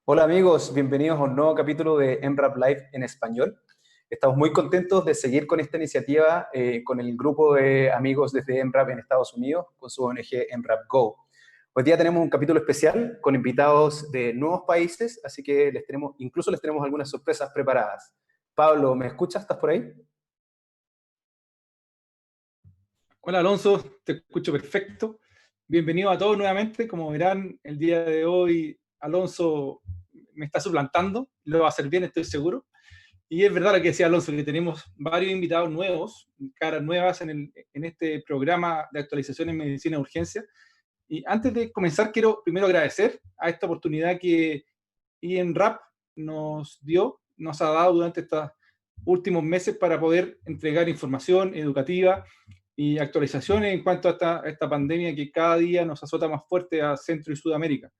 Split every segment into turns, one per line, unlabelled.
Hola amigos, bienvenidos a un nuevo capítulo de MRAP Live en español. Estamos muy contentos de seguir con esta iniciativa con el grupo de amigos desde MRAP en Estados Unidos, con su ONG MRAP Go. Hoy día tenemos un capítulo especial con invitados de nuevos países, así que incluso les tenemos algunas sorpresas preparadas. Pablo, ¿me escuchas? ¿Estás por ahí?
Hola Alonso, te escucho perfecto. Bienvenido a todos nuevamente. Como verán, el día de hoy Alonso me está suplantando, lo va a hacer bien, estoy seguro. Y es verdad lo que decía Alonso, que tenemos varios invitados nuevos, caras nuevas en este programa de actualización en medicina de urgencia. Y antes de comenzar, quiero primero agradecer a esta oportunidad que INRAP nos ha dado durante estos últimos meses para poder entregar información educativa y actualizaciones en cuanto a esta pandemia que cada día nos azota más fuerte a Centro y Sudamérica.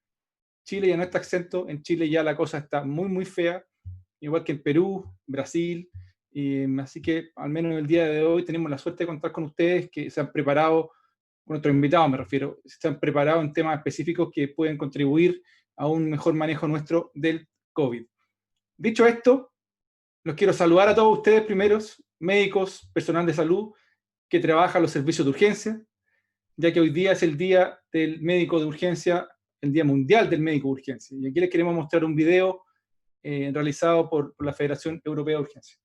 Chile ya no está exento, en Chile ya la cosa está muy, muy fea, igual que en Perú, Brasil, así que al menos el día de hoy tenemos la suerte de contar con ustedes que se han preparado, con nuestros invitados me refiero, se han preparado en temas específicos que pueden contribuir a un mejor manejo nuestro del COVID. Dicho esto, los quiero saludar a todos ustedes primeros, médicos, personal de salud, que trabaja en los servicios de urgencia, ya que hoy día es el Día del Médico de Urgencia, el Día Mundial del Médico de Urgencia. Y aquí les queremos mostrar un video realizado por la Federación Europea de Urgencia.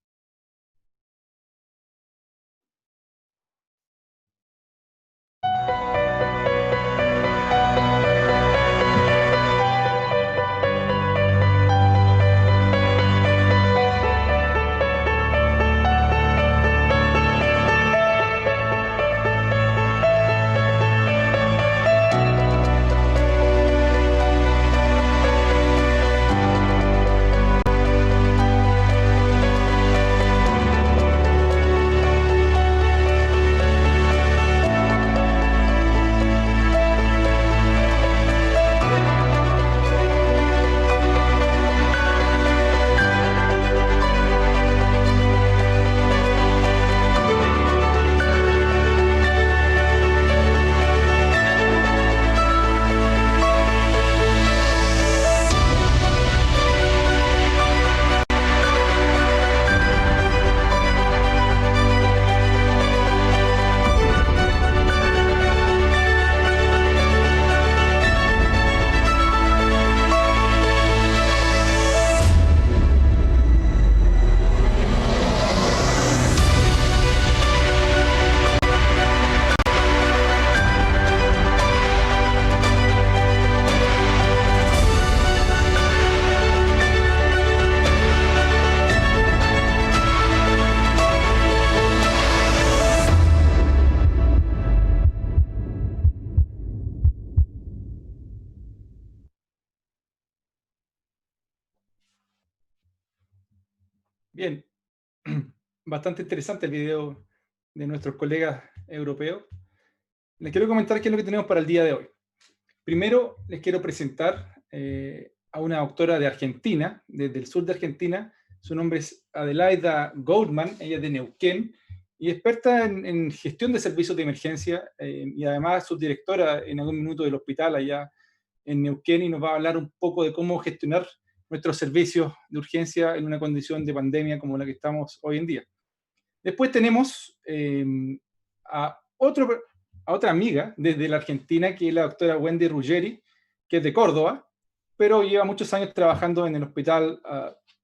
Bien, bastante interesante el video de nuestros colegas europeos. Les quiero comentar qué es lo que tenemos para el día de hoy. Primero, les quiero presentar a una doctora de Argentina, desde el sur de Argentina. Su nombre es Adelaida Goldman, ella es de Neuquén, y experta en gestión de servicios de emergencia, y además subdirectora en algún minuto del hospital allá en Neuquén, y nos va a hablar un poco de cómo gestionar nuestros servicios de urgencia en una condición de pandemia como la que estamos hoy en día. Después tenemos a, a otra amiga desde la Argentina, que es la doctora Wendy Ruggeri, que es de Córdoba, pero lleva muchos años trabajando en el hospital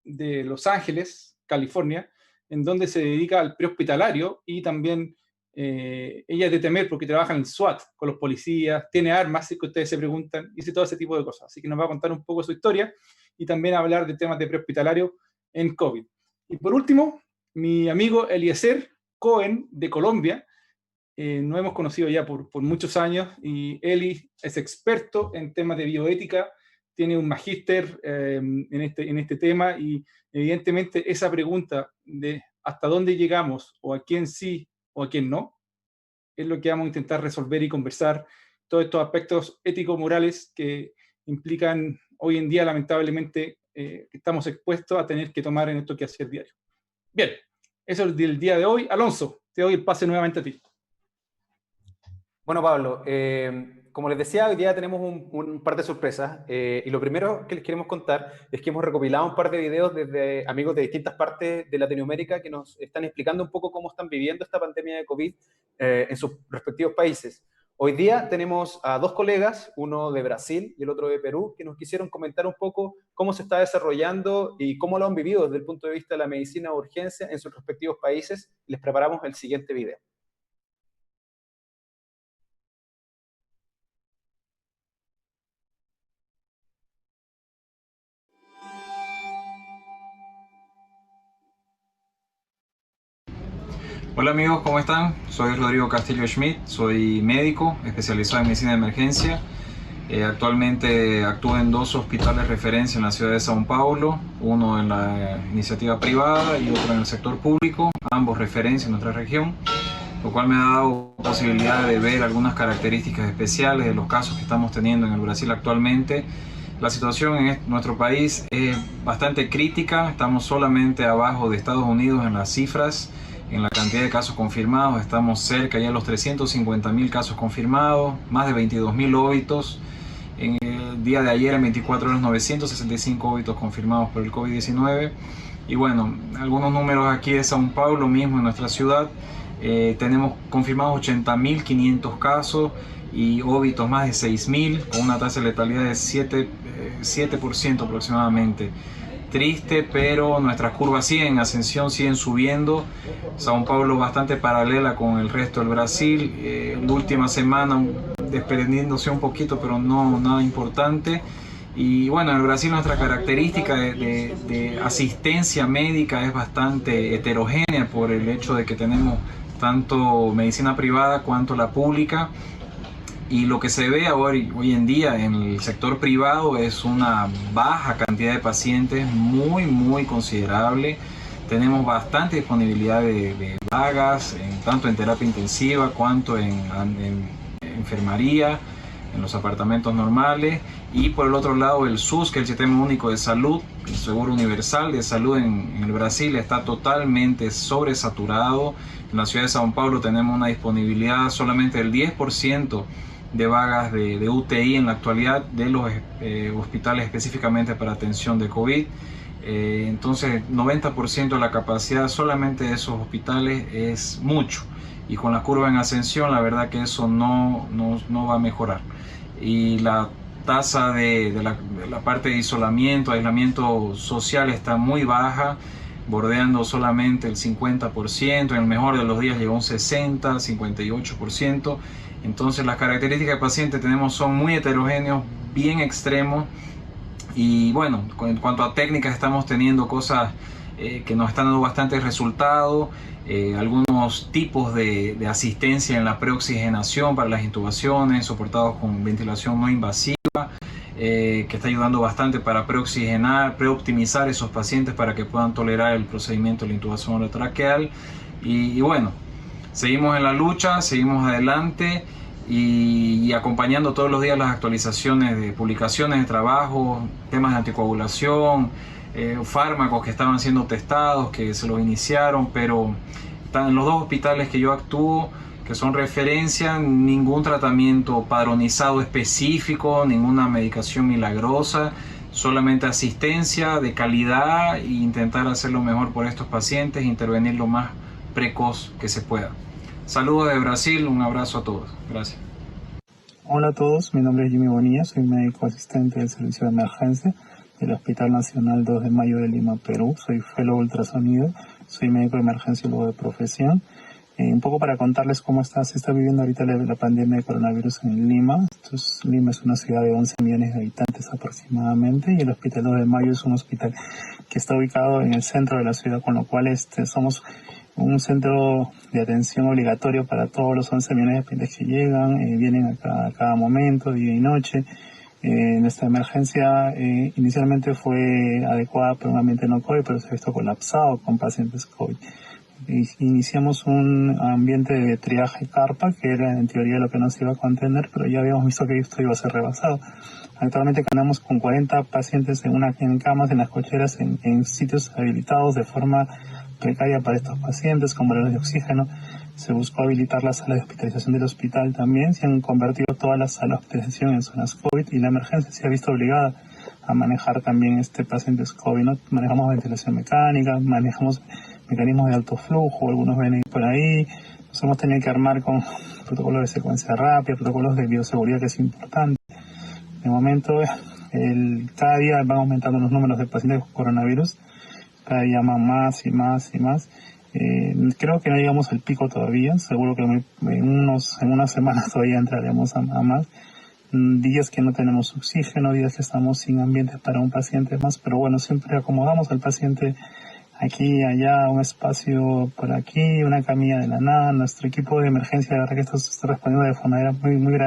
de Los Ángeles, California, en donde se dedica al prehospitalario y también ella es de temer porque trabaja en el SWAT con los policías, tiene armas, si que ustedes se preguntan, y hace todo ese tipo de cosas. Así que nos va a contar un poco su historia y también a hablar de temas de prehospitalario en COVID. Y por último, mi amigo Eliezer Cohen de Colombia. Nos hemos conocido ya por muchos años y Eli es experto en temas de bioética, tiene un magíster en este tema y evidentemente esa pregunta de hasta dónde llegamos o a quién sí o a quién no, es lo que vamos a intentar resolver y conversar todos estos aspectos ético-morales que implican hoy en día lamentablemente que estamos expuestos a tener que tomar en esto que hacer diario. Bien, eso es del día de hoy. Alonso, te doy el pase nuevamente a ti.
Bueno, Pablo, como les decía, hoy día tenemos un par de sorpresas y lo primero que les queremos contar es que hemos recopilado un par de videos desde amigos de distintas partes de Latinoamérica que nos están explicando un poco cómo están viviendo esta pandemia de COVID en sus respectivos países. Hoy día tenemos a dos colegas, uno de Brasil y el otro de Perú, que nos quisieron comentar un poco cómo se está desarrollando y cómo lo han vivido desde el punto de vista de la medicina de urgencia en sus respectivos países. Les preparamos el siguiente video.
Hola amigos, ¿cómo están? Soy Rodrigo Castillo Schmidt, soy médico especializado en medicina de emergencia. Actualmente actúo en dos hospitales de referencia en la ciudad de São Paulo, uno en la iniciativa privada y otro en el sector público, ambos referencia en nuestra región, lo cual me ha dado posibilidad de ver algunas características especiales de los casos que estamos teniendo en el Brasil actualmente. La situación en nuestro país es bastante crítica, estamos solamente abajo de Estados Unidos en las cifras. En la cantidad de casos confirmados estamos cerca ya de los 350.000 casos confirmados, más de 22.000 óbitos. En el día de ayer, en 24 horas, 965 óbitos confirmados por el COVID-19. Y bueno, algunos números aquí de São Paulo mismo, en nuestra ciudad, tenemos confirmados 80.500 casos y óbitos más de 6.000, con una tasa de letalidad de 7% aproximadamente. Triste, pero nuestras curvas siguen en ascensión, siguen subiendo. São Paulo bastante paralela con el resto del Brasil. La última semana desprendiéndose un poquito, pero no nada importante. Y bueno, en el Brasil nuestra característica de asistencia médica es bastante heterogénea por el hecho de que tenemos tanto medicina privada cuanto la pública. Y lo que se ve hoy en día en el sector privado es una baja cantidad de pacientes muy considerable. Tenemos bastante disponibilidad de vagas, tanto en terapia intensiva cuanto en enfermería, en los apartamentos normales. Y por el otro lado el SUS, que es el Sistema Único de Salud, el Seguro Universal de Salud en el Brasil, está totalmente sobresaturado. En la ciudad de São Paulo tenemos una disponibilidad solamente del 10% de vagas de UTI en la actualidad de los hospitales específicamente para atención de COVID. Entonces 90% de la capacidad solamente de esos hospitales es mucho, y con la curva en ascensión la verdad que eso no va a mejorar. Y la tasa de la parte de aislamiento social está muy baja, bordeando solamente el 50%, en el mejor de los días llegó a un 60, 58%. Entonces las características de paciente tenemos son muy heterogéneos, bien extremos. Y bueno, en cuanto a técnicas estamos teniendo cosas que nos están dando bastantes resultados. Algunos tipos de asistencia en la preoxigenación para las intubaciones soportados con ventilación no invasiva, que está ayudando bastante para preoxigenar, preoptimizar esos pacientes para que puedan tolerar el procedimiento de la intubación orotraqueal. Y bueno, seguimos en la lucha, seguimos adelante y acompañando todos los días las actualizaciones de publicaciones de trabajo, temas de anticoagulación, fármacos que estaban siendo testados, que se los iniciaron, pero en los dos hospitales que yo actúo, que son referencia, ningún tratamiento padronizado específico, ninguna medicación milagrosa, solamente asistencia de calidad e intentar hacer lo mejor por estos pacientes, intervenir lo más precoz que se pueda. Saludos de Brasil, un abrazo a todos. Gracias.
Hola a todos, mi nombre es Jimmy Bonilla, soy médico asistente del servicio de emergencia del Hospital Nacional 2 de Mayo de Lima, Perú. Soy fellow ultrasonido, soy médico emergenciólogo de profesión. Un poco para contarles cómo se está viviendo ahorita la pandemia de coronavirus en Lima. Lima es una ciudad de 11 millones de habitantes aproximadamente, y el Hospital 2 de Mayo es un hospital que está ubicado en el centro de la ciudad, con lo cual somos un centro de atención obligatorio para todos los 11 millones de pacientes que llegan, vienen a cada momento, día y noche. Nuestra emergencia inicialmente fue adecuada para un ambiente no COVID, pero se ha visto colapsado con pacientes COVID. Iniciamos un ambiente de triaje carpa, que era en teoría lo que nos iba a contener, pero ya habíamos visto que esto iba a ser rebasado. Actualmente andamos con 40 pacientes en camas, en las cocheras, en sitios habilitados de forma precaria para estos pacientes, con valores de oxígeno. Se buscó habilitar las salas de hospitalización del hospital también. Se han convertido todas las salas de hospitalización en zonas COVID y la emergencia se ha visto obligada a manejar también pacientes COVID, ¿no? Manejamos ventilación mecánica, manejamos mecanismos de alto flujo, algunos ven por ahí. Nos hemos tenido que armar con protocolos de secuencia rápida, protocolos de bioseguridad, que es importante. De momento, cada día van aumentando los números de pacientes con coronavirus, cada día más y más y más. Creo que no llegamos al pico todavía, seguro que en unas semanas todavía entraremos a más. Días que no tenemos oxígeno, días que estamos sin ambiente para un paciente más, pero bueno, siempre acomodamos al paciente aquí, allá, un espacio por aquí, una camilla de la nada. Nuestro equipo de emergencia, la verdad que está respondiendo de forma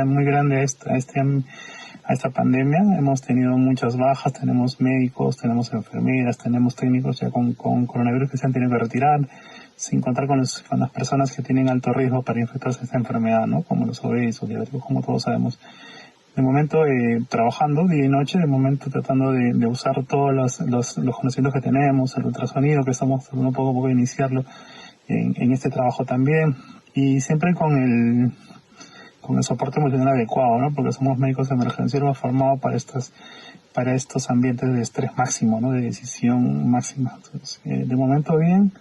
muy grande a esta pandemia. Hemos tenido muchas bajas, tenemos médicos, tenemos enfermeras, tenemos técnicos ya con coronavirus que se han tenido que retirar, sin contar con las personas que tienen alto riesgo para infectarse de esta enfermedad, ¿no? Como los obesos, diabéticos, como todos sabemos. De momento trabajando día y noche, de momento tratando de usar todos los conocimientos que tenemos, el ultrasonido, que estamos tratando poco a poco de iniciarlo en este trabajo también, y siempre con el soporte emocional adecuado, ¿no? Porque somos médicos de emergencia, hemos formado para estos ambientes de estrés máximo, ¿no? De decisión máxima. Entonces, de momento bien,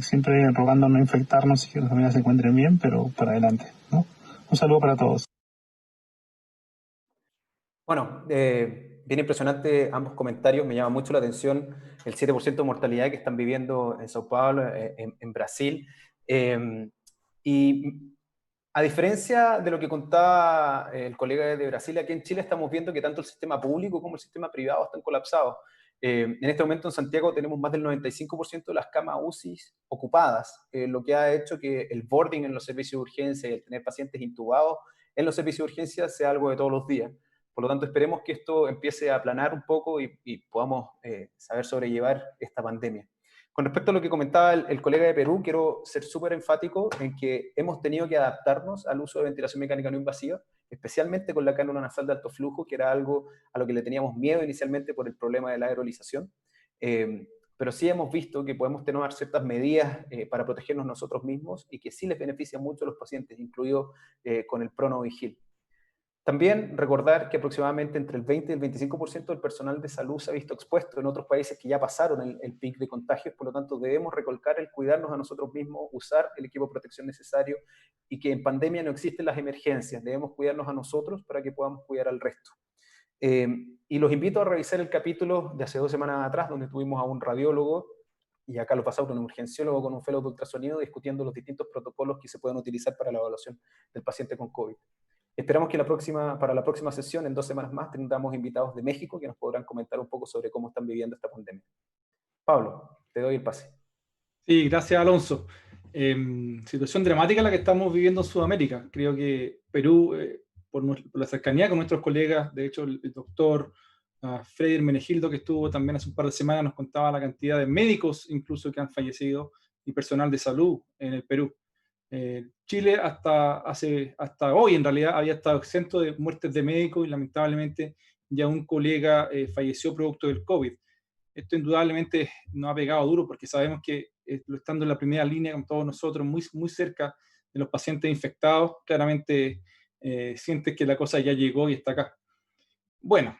siempre rogando no infectarnos y que las familias se encuentren bien, pero para adelante, ¿no? Un saludo para todos.
Bueno, bien impresionante ambos comentarios. Me llama mucho la atención el 7% de mortalidad que están viviendo en Sao Paulo, en Brasil. Y a diferencia de lo que contaba el colega de Brasil, aquí en Chile estamos viendo que tanto el sistema público como el sistema privado están colapsados. En este momento en Santiago tenemos más del 95% de las camas UCI ocupadas, lo que ha hecho que el boarding en los servicios de urgencia y el tener pacientes intubados en los servicios de urgencia sea algo de todos los días. Por lo tanto, esperemos que esto empiece a aplanar un poco y podamos saber sobrellevar esta pandemia. Con respecto a lo que comentaba el colega de Perú, quiero ser súper enfático en que hemos tenido que adaptarnos al uso de ventilación mecánica no invasiva, especialmente con la cánula nasal de alto flujo, que era algo a lo que le teníamos miedo inicialmente por el problema de la aerolización. Pero sí hemos visto que podemos tomar ciertas medidas para protegernos nosotros mismos y que sí les beneficia mucho a los pacientes, incluido con el PronoVigil. También recordar que aproximadamente entre el 20 y el 25% del personal de salud se ha visto expuesto en otros países que ya pasaron el pic de contagios, por lo tanto debemos recalcar el cuidarnos a nosotros mismos, usar el equipo de protección necesario y que en pandemia no existen las emergencias, debemos cuidarnos a nosotros para que podamos cuidar al resto. Y los invito a revisar el capítulo de hace 2 semanas atrás, donde tuvimos a un radiólogo y acá lo pasamos con un urgenciólogo, con un fellow de ultrasonido, discutiendo los distintos protocolos que se pueden utilizar para la evaluación del paciente con COVID. Esperamos que para la próxima sesión, en 2 semanas más, tendremos invitados de México que nos podrán comentar un poco sobre cómo están viviendo esta pandemia. Pablo, te doy el pase.
Sí, gracias, Alonso. Situación dramática la que estamos viviendo en Sudamérica. Creo que Perú, por la cercanía con nuestros colegas, de hecho el doctor Freddy Hermenegildo, que estuvo también hace un par de semanas, nos contaba la cantidad de médicos incluso que han fallecido y personal de salud en el Perú. Chile hasta hoy en realidad había estado exento de muertes de médicos y lamentablemente ya un colega falleció producto del COVID. Esto indudablemente nos ha pegado duro porque sabemos que estando en la primera línea con todos nosotros, muy cerca de los pacientes infectados, claramente sientes que la cosa ya llegó y está acá. Bueno,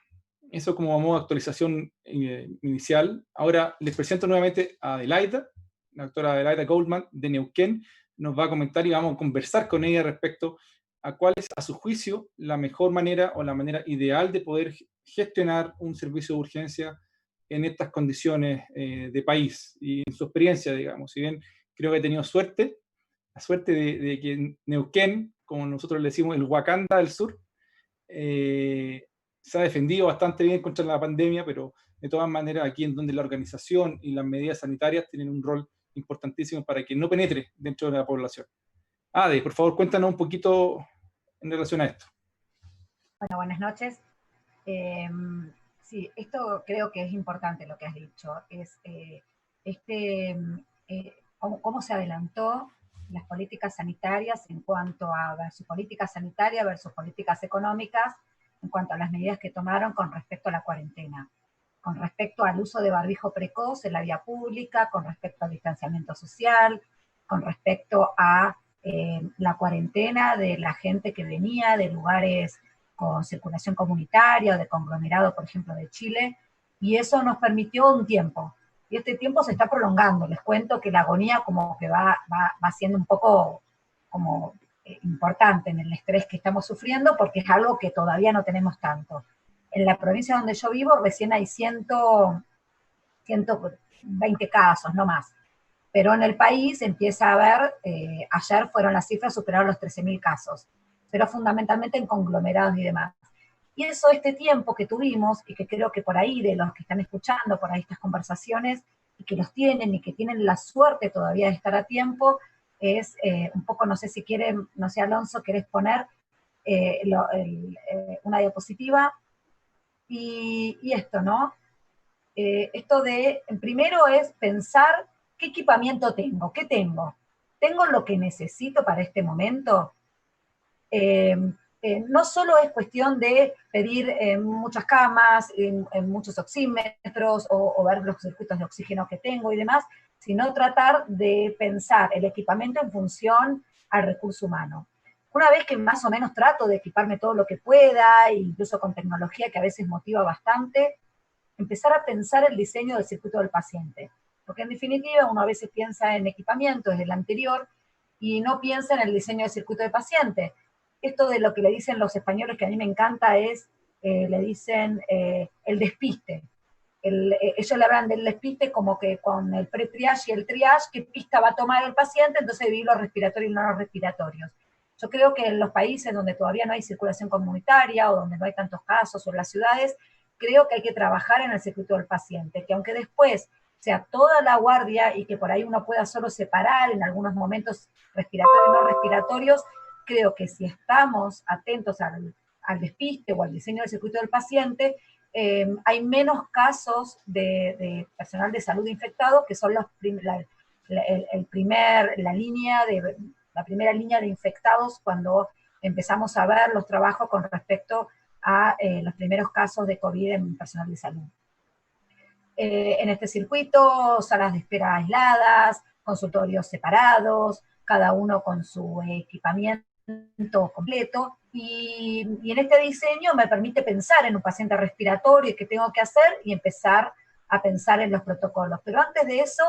eso como modo de actualización inicial. Ahora les presento nuevamente a Adelaida, la doctora Adelaida Goldman de Neuquén. Nos va a comentar y vamos a conversar con ella respecto a cuál es, a su juicio, la mejor manera o la manera ideal de poder gestionar un servicio de urgencia en estas condiciones de país y en su experiencia, digamos. Si bien creo que he tenido la suerte de que Neuquén, como nosotros le decimos el Wakanda del sur, se ha defendido bastante bien contra la pandemia, pero de todas maneras aquí en donde la organización y las medidas sanitarias tienen un rol importantísimo para que no penetre dentro de la población. Ade, por favor, cuéntanos un poquito en relación a esto.
Bueno, buenas noches. Sí, esto creo que es importante lo que has dicho, es cómo se adelantó las políticas sanitarias en cuanto a versus políticas sanitarias versus políticas económicas, en cuanto a las medidas que tomaron con respecto a la cuarentena. con respecto al uso de barbijo precoz en la vía pública, con respecto al distanciamiento social, con respecto a la cuarentena de la gente que venía de lugares con circulación comunitaria o de conglomerado, por ejemplo, de Chile, y eso nos permitió un tiempo. Y este tiempo se está prolongando. Les cuento que la agonía como que va siendo un poco como importante en el estrés que estamos sufriendo, porque es algo que todavía no tenemos tanto. En la provincia donde yo vivo recién hay 120 casos, no más. Pero en el país empieza a haber, ayer fueron las cifras, superaron los 13.000 casos, pero fundamentalmente en conglomerados y demás. Y eso, este tiempo que tuvimos, y que creo que por ahí de los que están escuchando, por ahí estas conversaciones, y que los tienen y que tienen la suerte todavía de estar a tiempo, es un poco, no sé si quieren, no sé, Alonso, ¿querés poner una diapositiva? Y esto, ¿no? Esto de, primero es pensar qué equipamiento tengo, qué tengo. ¿Tengo lo que necesito para este momento? No solo es cuestión de pedir muchas camas, muchos oxímetros o ver los circuitos de oxígeno que tengo y demás, sino tratar de pensar el equipamiento en función al recurso humano. Una vez que más o menos trato de equiparme todo lo que pueda, incluso con tecnología que a veces motiva bastante, empezar a pensar el diseño del circuito del paciente. Porque en definitiva uno a veces piensa en equipamiento desde el anterior y no piensa en el diseño del circuito del paciente. Esto de lo que le dicen los españoles, que a mí me encanta, es, le dicen el despiste. Ellos le hablan del despiste como que con el pre-triage y el triage, qué pista va a tomar el paciente, entonces dividir los respiratorios y no los respiratorios. Yo creo que en los países donde todavía no hay circulación comunitaria o donde no hay tantos casos, o en las ciudades, creo que hay que trabajar en el circuito del paciente, que aunque después sea toda la guardia y que por ahí uno pueda solo separar en algunos momentos respiratorios y no respiratorios, creo que si estamos atentos al despiste o al diseño del circuito del paciente, hay menos casos de personal de salud infectado, que son la primera línea de infectados cuando empezamos a ver los trabajos con respecto a los primeros casos de COVID en personal de salud. En este circuito, salas de espera aisladas, consultorios separados, cada uno con su equipamiento completo, y en este diseño me permite pensar en un paciente respiratorio y qué tengo que hacer y empezar a pensar en los protocolos. Pero antes de eso,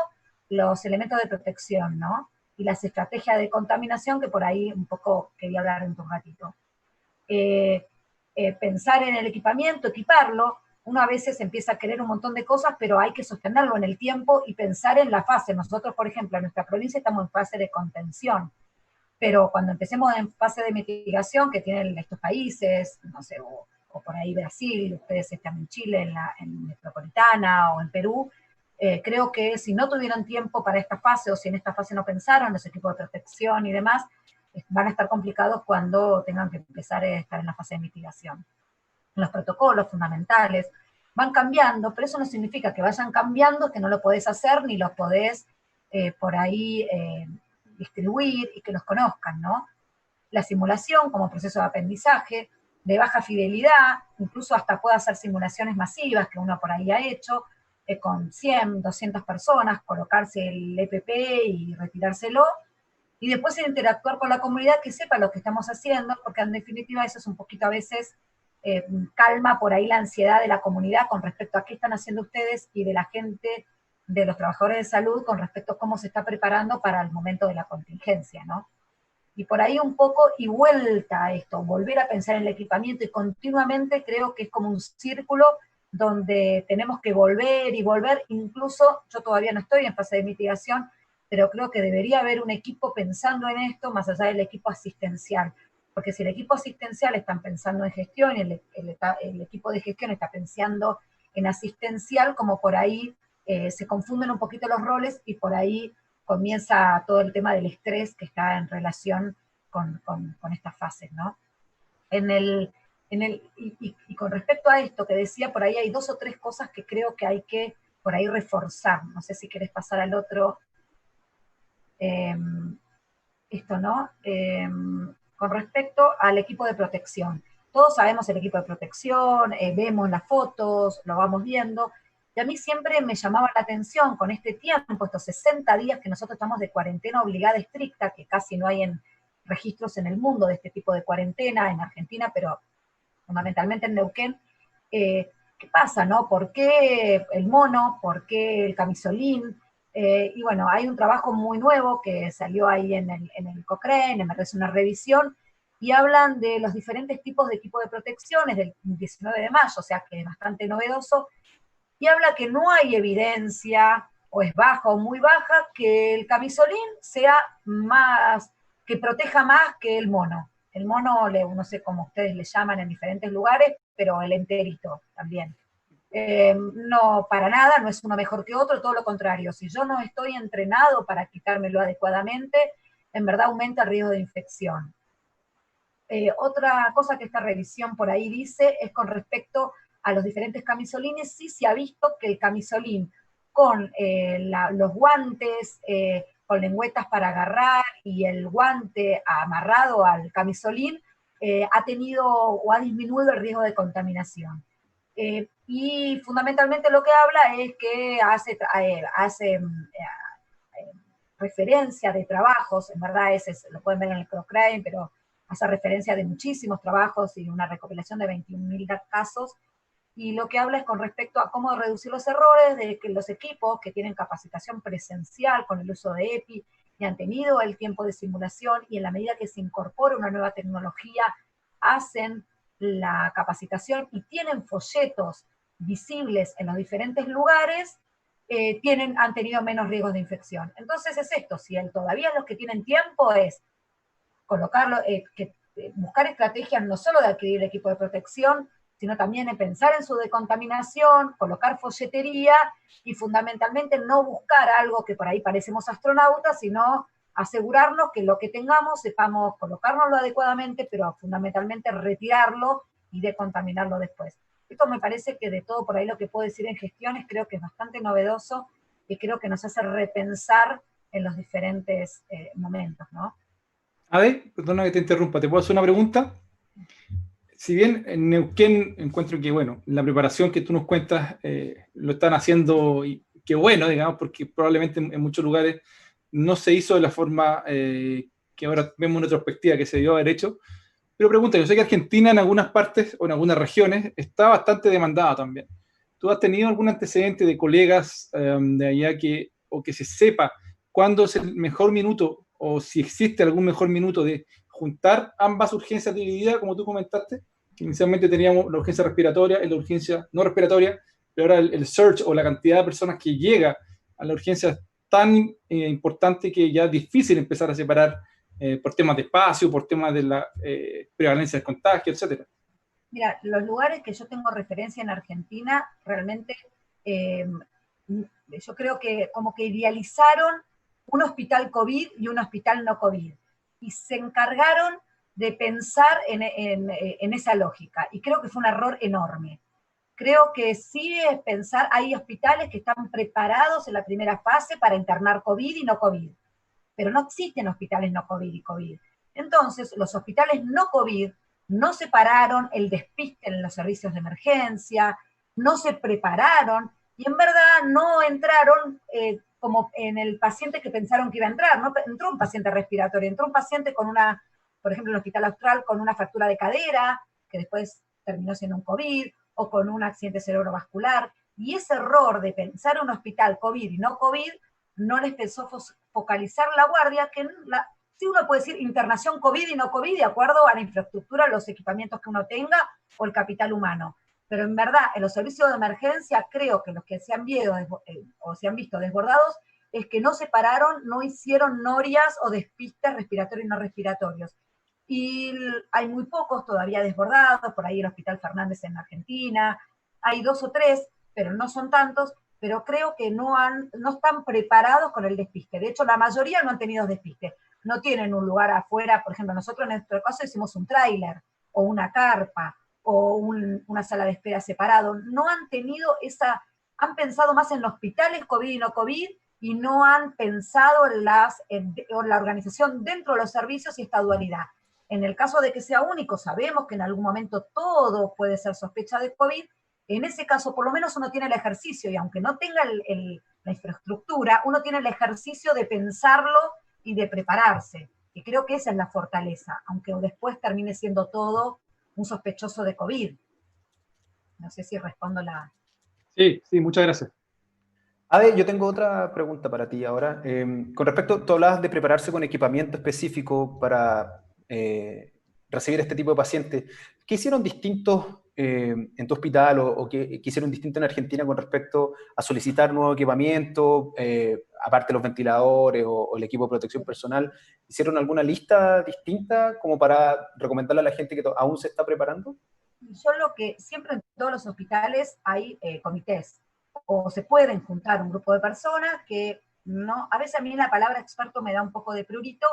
los elementos de protección, ¿no? Y las estrategias de contaminación, que por ahí un poco quería hablar en un ratito. Pensar en el equipamiento, equiparlo, uno a veces empieza a querer un montón de cosas, pero hay que sostenerlo en el tiempo y pensar en la fase. Nosotros, por ejemplo, en nuestra provincia estamos en fase de contención, pero cuando empecemos en fase de mitigación, que tienen estos países, no sé, o por ahí Brasil, ustedes están en Chile, en Metropolitana, o en Perú, creo que si no tuvieron tiempo para esta fase, o si en esta fase no pensaron, los equipos de protección y demás, van a estar complicados cuando tengan que empezar a estar en la fase de mitigación. Los protocolos fundamentales van cambiando, pero eso no significa que vayan cambiando, que no lo podés hacer, ni los podés por ahí distribuir y que los conozcan, ¿no? La simulación como proceso de aprendizaje, de baja fidelidad, incluso hasta puede hacer simulaciones masivas que uno por ahí ha hecho, con 100, 200 personas, colocarse el EPP y retirárselo, y después interactuar con la comunidad que sepa lo que estamos haciendo, porque en definitiva eso es un poquito a veces calma por ahí la ansiedad de la comunidad con respecto a qué están haciendo ustedes y de la gente, de los trabajadores de salud con respecto a cómo se está preparando para el momento de la contingencia, ¿no? Y por ahí un poco y vuelta a esto, volver a pensar en el equipamiento y continuamente creo que es como un círculo donde tenemos que volver y volver, incluso yo todavía no estoy en fase de mitigación, pero creo que debería haber un equipo pensando en esto más allá del equipo asistencial, porque si el equipo asistencial están pensando en gestión y el equipo de gestión está pensando en asistencial, como por ahí se confunden un poquito los roles y por ahí comienza todo el tema del estrés que está en relación con estas fases, ¿no? Y con respecto a esto que decía, por ahí hay 2 o 3 cosas que creo que hay que por ahí reforzar. No sé si querés pasar al otro. Esto, ¿no? Con respecto al equipo de protección. Todos sabemos el equipo de protección, vemos las fotos, lo vamos viendo, Y a mí siempre me llamaba la atención con este tiempo, estos 60 días que nosotros estamos de cuarentena obligada estricta, que casi no hay registros en el mundo de este tipo de cuarentena, en Argentina, pero fundamentalmente en Neuquén. ¿Qué pasa, no? ¿Por qué el mono? ¿Por qué el camisolín? Y bueno, hay un trabajo muy nuevo que salió ahí en el Cochrane, me parece una revisión, y hablan de los diferentes tipos de equipo de protección, es del 19 de mayo, o sea que es bastante novedoso, y habla que no hay evidencia, o es baja o muy baja, que el camisolín sea más, que proteja más que el mono. El mono, no sé cómo ustedes le llaman en diferentes lugares, pero el enterito también. No, para nada, no es uno mejor que otro, todo lo contrario. Si yo no estoy entrenado para quitármelo adecuadamente, en verdad aumenta el riesgo de infección. Otra cosa que esta revisión por ahí dice es con respecto a los diferentes camisolines. Sí se ha visto que el camisolín con los guantes, con lengüetas para agarrar y el guante amarrado al camisolín, ha tenido o ha disminuido el riesgo de contaminación. Y fundamentalmente lo que habla es que hace referencia de trabajos, en verdad ese lo pueden ver en el Cochrane, pero hace referencia de muchísimos trabajos y una recopilación de 21.000 casos, y lo que habla es con respecto a cómo reducir los errores de que los equipos que tienen capacitación presencial con el uso de EPI y han tenido el tiempo de simulación, y en la medida que se incorpora una nueva tecnología, hacen la capacitación y tienen folletos visibles en los diferentes lugares, han tenido menos riesgos de infección. Entonces es esto, si todavía los que tienen tiempo es colocarlo, buscar estrategias no solo de adquirir equipo de protección, sino también en pensar en su decontaminación, colocar folletería y fundamentalmente no buscar algo que por ahí parecemos astronautas, sino asegurarnos que lo que tengamos sepamos colocárnoslo adecuadamente, pero fundamentalmente retirarlo y decontaminarlo después. Esto me parece que de todo por ahí lo que puedo decir en gestiones creo que es bastante novedoso y creo que nos hace repensar en los diferentes momentos, ¿no?
Ade, perdona que te interrumpa, ¿te puedo hacer una pregunta? Si bien en Neuquén encuentro que, bueno, la preparación que tú nos cuentas lo están haciendo, y qué bueno, digamos, porque probablemente en muchos lugares no se hizo de la forma que ahora vemos en retrospectiva que se debió haber hecho. Pero pregunta, yo sé que Argentina en algunas partes o en algunas regiones está bastante demandada también. ¿Tú has tenido algún antecedente de colegas de allá o que se sepa cuándo es el mejor minuto, o si existe algún mejor minuto de juntar ambas urgencias divididas, como tú comentaste? Que inicialmente teníamos la urgencia respiratoria y la urgencia no respiratoria, pero ahora el surge o la cantidad de personas que llega a la urgencia es tan importante que ya es difícil empezar a separar por temas de espacio, por temas de la prevalencia del contagio, etc.
Mira, los lugares que yo tengo referencia en Argentina, realmente yo creo que como que idealizaron un hospital COVID y un hospital no COVID, y se encargaron de pensar en esa lógica, y creo que fue un error enorme. Creo que sí es pensar, hay hospitales que están preparados en la primera fase para internar COVID y no COVID, pero no existen hospitales no COVID y COVID. Entonces, los hospitales no COVID no separaron el despiste en los servicios de emergencia, no se prepararon, y en verdad no entraron como en el paciente que pensaron que iba a entrar. No entró un paciente respiratorio, entró un paciente con una, por ejemplo, en el Hospital Austral, con una fractura de cadera, que después terminó siendo un COVID, o con un accidente cerebrovascular, y ese error de pensar en un hospital COVID y no COVID no les pensó focalizar la guardia, que sí uno puede decir internación COVID y no COVID de acuerdo a la infraestructura, los equipamientos que uno tenga o el capital humano. Pero en verdad, en los servicios de emergencia, creo que los que se han visto desbordados es que no separaron, no hicieron norias o despistes respiratorios y no respiratorios. Y hay muy pocos todavía desbordados, por ahí el Hospital Fernández en Argentina, hay 2 o 3, pero no son tantos, pero creo que no están preparados con el despiste. De hecho, la mayoría no han tenido despiste. No tienen un lugar afuera, por ejemplo, nosotros en nuestro caso hicimos un tráiler, o una carpa, o una sala de espera separado. No han tenido han pensado más en hospitales COVID y no COVID, y no han pensado en la organización dentro de los servicios y esta dualidad. En el caso de que sea único, sabemos que en algún momento todo puede ser sospecha de COVID, en ese caso por lo menos uno tiene el ejercicio, y aunque no tenga la infraestructura, uno tiene el ejercicio de pensarlo y de prepararse, y creo que esa es la fortaleza, aunque después termine siendo todo un sospechoso de COVID. No sé si respondo la...
Sí, sí, muchas gracias.
Ade, yo tengo otra pregunta para ti ahora. Con respecto, tú hablabas de prepararse con equipamiento específico para recibir este tipo de pacientes. ¿Qué hicieron distintos en tu hospital o qué hicieron distinto en Argentina con respecto a solicitar nuevo equipamiento, aparte de los ventiladores o el equipo de protección personal? ¿Hicieron alguna lista distinta como para recomendarle a la gente que aún se está preparando?
Yo lo que siempre en todos los hospitales hay comités, o se pueden juntar un grupo de personas que no, a veces a mí la palabra experto me da un poco de prurito,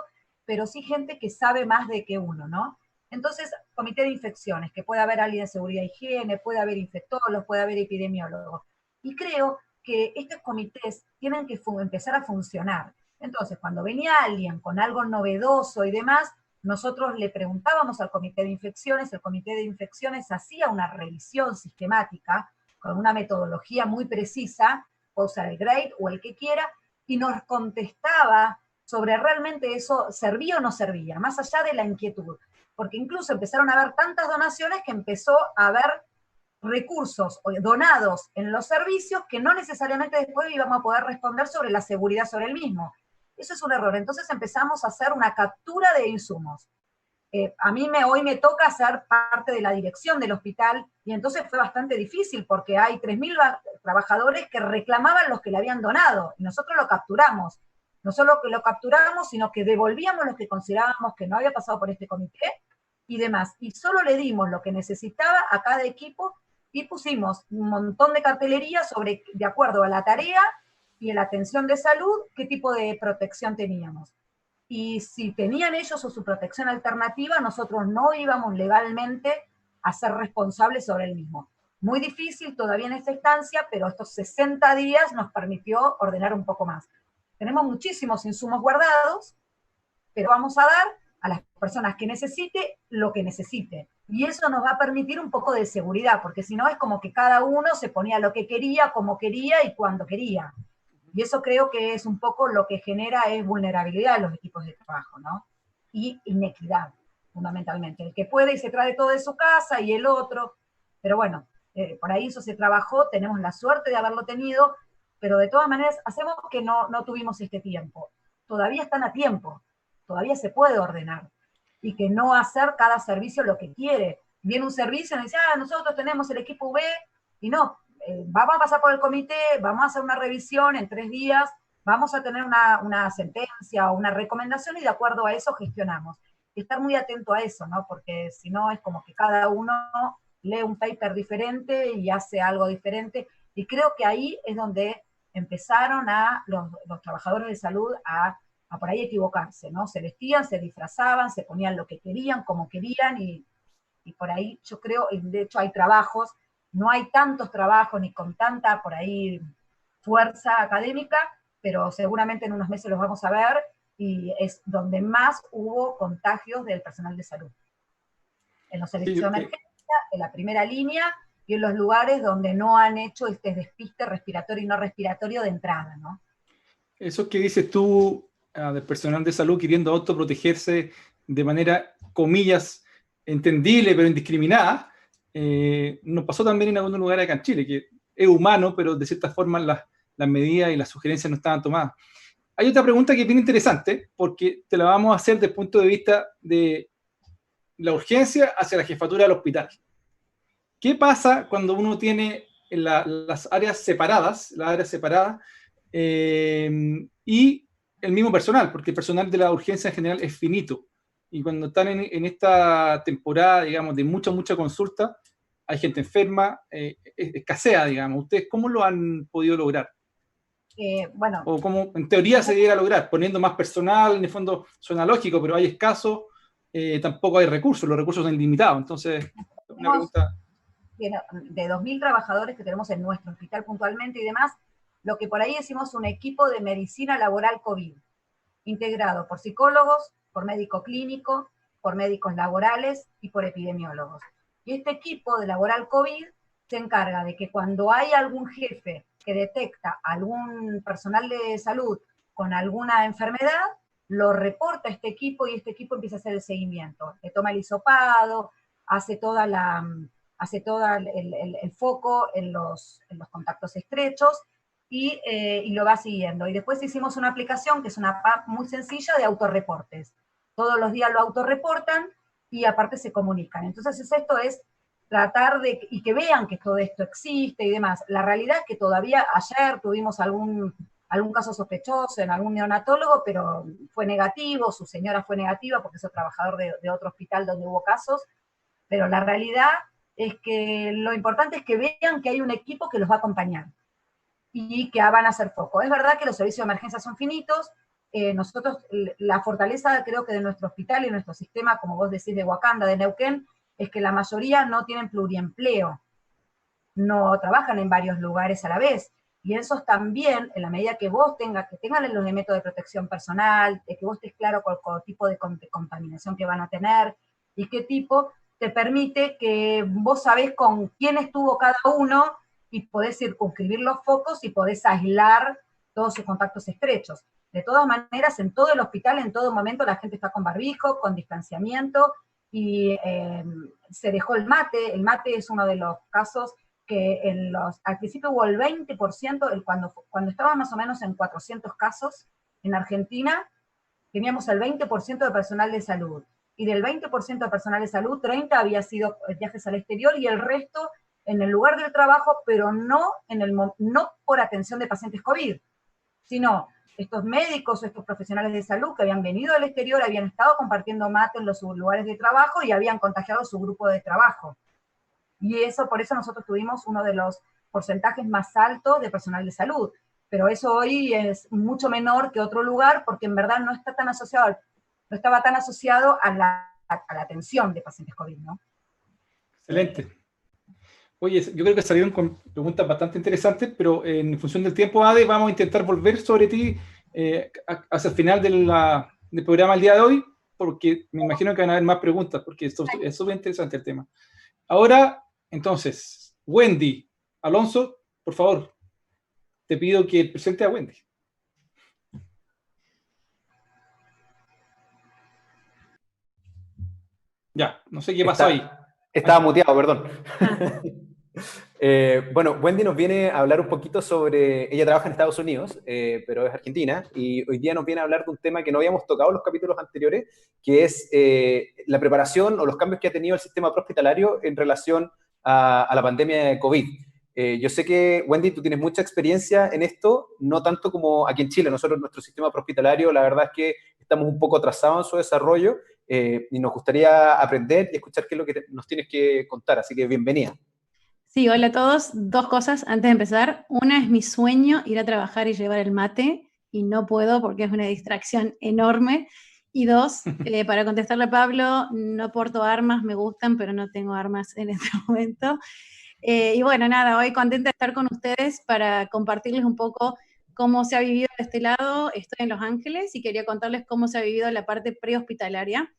pero sí gente que sabe más de que uno, ¿no? Entonces, comité de infecciones, que puede haber alguien de seguridad e higiene, puede haber infectólogos, puede haber epidemiólogos. Y creo que estos comités tienen que empezar a funcionar. Entonces, cuando venía alguien con algo novedoso y demás, nosotros le preguntábamos al comité de infecciones, el comité de infecciones hacía una revisión sistemática con una metodología muy precisa, puede usar el GRADE o el que quiera, y nos contestaba sobre realmente eso servía o no servía, más allá de la inquietud. Porque incluso empezaron a haber tantas donaciones que empezó a haber recursos donados en los servicios que no necesariamente después íbamos a poder responder sobre la seguridad sobre el mismo. Eso es un error. Entonces empezamos a hacer una captura de insumos. A mí hoy me toca ser parte de la dirección del hospital y entonces fue bastante difícil porque hay 3.000 trabajadores que reclamaban los que le habían donado y nosotros lo capturamos. No solo que lo capturamos, sino que devolvíamos los que considerábamos que no había pasado por este comité y demás. Y solo le dimos lo que necesitaba a cada equipo y pusimos un montón de cartelería sobre, de acuerdo a la tarea y a la atención de salud, qué tipo de protección teníamos. Y si tenían ellos o su protección alternativa, nosotros no íbamos legalmente a ser responsables sobre el mismo. Muy difícil todavía en esta instancia, pero estos 60 días nos permitió ordenar un poco más. Tenemos muchísimos insumos guardados, pero vamos a dar a las personas que necesite lo que necesite. Y eso nos va a permitir un poco de seguridad, porque si no es como que cada uno se ponía lo que quería, como quería y cuando quería. Y eso creo que es un poco lo que genera es vulnerabilidad en los equipos de trabajo, ¿no? Y inequidad, fundamentalmente. El que puede y se trae todo de su casa y el otro. Pero bueno, por ahí eso se trabajó, tenemos la suerte de haberlo tenido, pero de todas maneras hacemos que no tuvimos este tiempo. Todavía están a tiempo, todavía se puede ordenar. Y que no hacer cada servicio lo que quiere. Viene un servicio y nos dice, nosotros tenemos el equipo B, y no, vamos a pasar por el comité, vamos a hacer una revisión en 3 días, vamos a tener una sentencia o una recomendación y de acuerdo a eso gestionamos. Y estar muy atento a eso, ¿no? Porque si no es como que cada uno lee un paper diferente y hace algo diferente. Y creo que ahí es donde empezaron los trabajadores de salud a por ahí equivocarse, ¿no? Se vestían, se disfrazaban, se ponían lo que querían, como querían, y por ahí yo creo, de hecho hay trabajos, no hay tantos trabajos ni con tanta por ahí fuerza académica, pero seguramente en unos meses los vamos a ver, y es donde más hubo contagios del personal de salud. En los servicios de emergencia, en la primera línea, y en los lugares donde no han hecho este despiste respiratorio y no respiratorio de entrada, ¿no?
Eso que dices tú del personal de salud queriendo autoprotegerse de manera, comillas, entendible pero indiscriminada, nos pasó también en algunos lugares acá en Chile, que es humano, pero de cierta forma las medidas y las sugerencias no estaban tomadas. Hay otra pregunta que es bien interesante, porque te la vamos a hacer desde el punto de vista de la urgencia hacia la jefatura del hospital. ¿Qué pasa cuando uno tiene las áreas separadas, y el mismo personal? Porque el personal de la urgencia en general es finito. Y cuando están en esta temporada, digamos, de mucha consulta, hay gente enferma, escasea, digamos. ¿Ustedes cómo lo han podido lograr?
Bueno.
O cómo en teoría se debiera lograr, poniendo más personal, en el fondo suena lógico, pero hay escaso, tampoco hay recursos, los recursos son limitados. Entonces, una pregunta...
De 2.000 trabajadores que tenemos en nuestro hospital puntualmente y demás, lo que por ahí decimos un equipo de medicina laboral COVID, integrado por psicólogos, por médico clínico, por médicos laborales y por epidemiólogos. Y este equipo de laboral COVID se encarga de que cuando hay algún jefe que detecta algún personal de salud con alguna enfermedad, lo reporta a este equipo y este equipo empieza a hacer el seguimiento. Le toma el hisopado, hace todo el foco en los contactos estrechos y lo va siguiendo. Y después hicimos una aplicación que es una app muy sencilla de autorreportes. Todos los días lo autorreportan y aparte se comunican. Entonces esto es tratar de, y que vean que todo esto existe y demás. La realidad es que todavía ayer tuvimos algún caso sospechoso en algún neonatólogo, pero fue negativo, su señora fue negativa porque es trabajador de otro hospital donde hubo casos, pero la realidad es que lo importante es que vean que hay un equipo que los va a acompañar y que van a hacer foco. Es verdad que los servicios de emergencia son finitos, nosotros, la fortaleza creo que de nuestro hospital y nuestro sistema, como vos decís, de Wakanda, de Neuquén, es que la mayoría no tienen pluriempleo, no trabajan en varios lugares a la vez, y esos también, en la medida que vos tengan los elementos de protección personal, de que vos estés claro con el tipo de contaminación que van a tener, y qué tipo, te permite que vos sabés con quién estuvo cada uno, y podés circunscribir los focos y podés aislar todos sus contactos estrechos. De todas maneras, en todo el hospital, en todo momento, la gente está con barbijo, con distanciamiento, y se dejó el mate. El mate es uno de los casos que al principio hubo el 20%, cuando estaba más o menos en 400 casos en Argentina, teníamos el 20% de personal de salud. Y del 20% de personal de salud, 30% había sido viajes al exterior y el resto en el lugar del trabajo, pero no por atención de pacientes COVID, sino estos médicos o estos profesionales de salud que habían venido del exterior, habían estado compartiendo mate en los lugares de trabajo y habían contagiado su grupo de trabajo. Y por eso nosotros tuvimos uno de los porcentajes más altos de personal de salud. Pero eso hoy es mucho menor que otro lugar porque en verdad no estaba tan asociado a la atención de pacientes COVID, ¿no?
Excelente. Oye, yo creo que salieron con preguntas bastante interesantes, pero en función del tiempo, Ade, vamos a intentar volver sobre ti hacia el final del programa el día de hoy, porque me imagino que van a haber más preguntas, porque esto es súper interesante el tema. Ahora, entonces, Wendy, Alonso, por favor, te pido que presente a Wendy. Ya, no sé qué pasó ahí.
Estaba muteado, perdón. Bueno, Wendy nos viene a hablar un poquito sobre, ella trabaja en Estados Unidos, pero es argentina, y hoy día nos viene a hablar de un tema que no habíamos tocado en los capítulos anteriores, que es la preparación o los cambios que ha tenido el sistema prehospitalario en relación a la pandemia de COVID. Yo sé que, Wendy, tú tienes mucha experiencia en esto, no tanto como aquí en Chile. Nosotros, nuestro sistema prehospitalario, la verdad es que estamos un poco atrasados en su desarrollo, y nos gustaría aprender y escuchar qué es lo que nos tienes que contar, así que bienvenida.
Sí, hola a todos. Dos cosas antes de empezar. Una es mi sueño, ir a trabajar y llevar el mate, y no puedo porque es una distracción enorme. Y dos, para contestarle a Pablo, no porto armas, me gustan, pero no tengo armas en este momento. Y bueno, nada, hoy contenta de estar con ustedes para compartirles un poco cómo se ha vivido de este lado. Estoy en Los Ángeles y quería contarles cómo se ha vivido la parte prehospitalaria.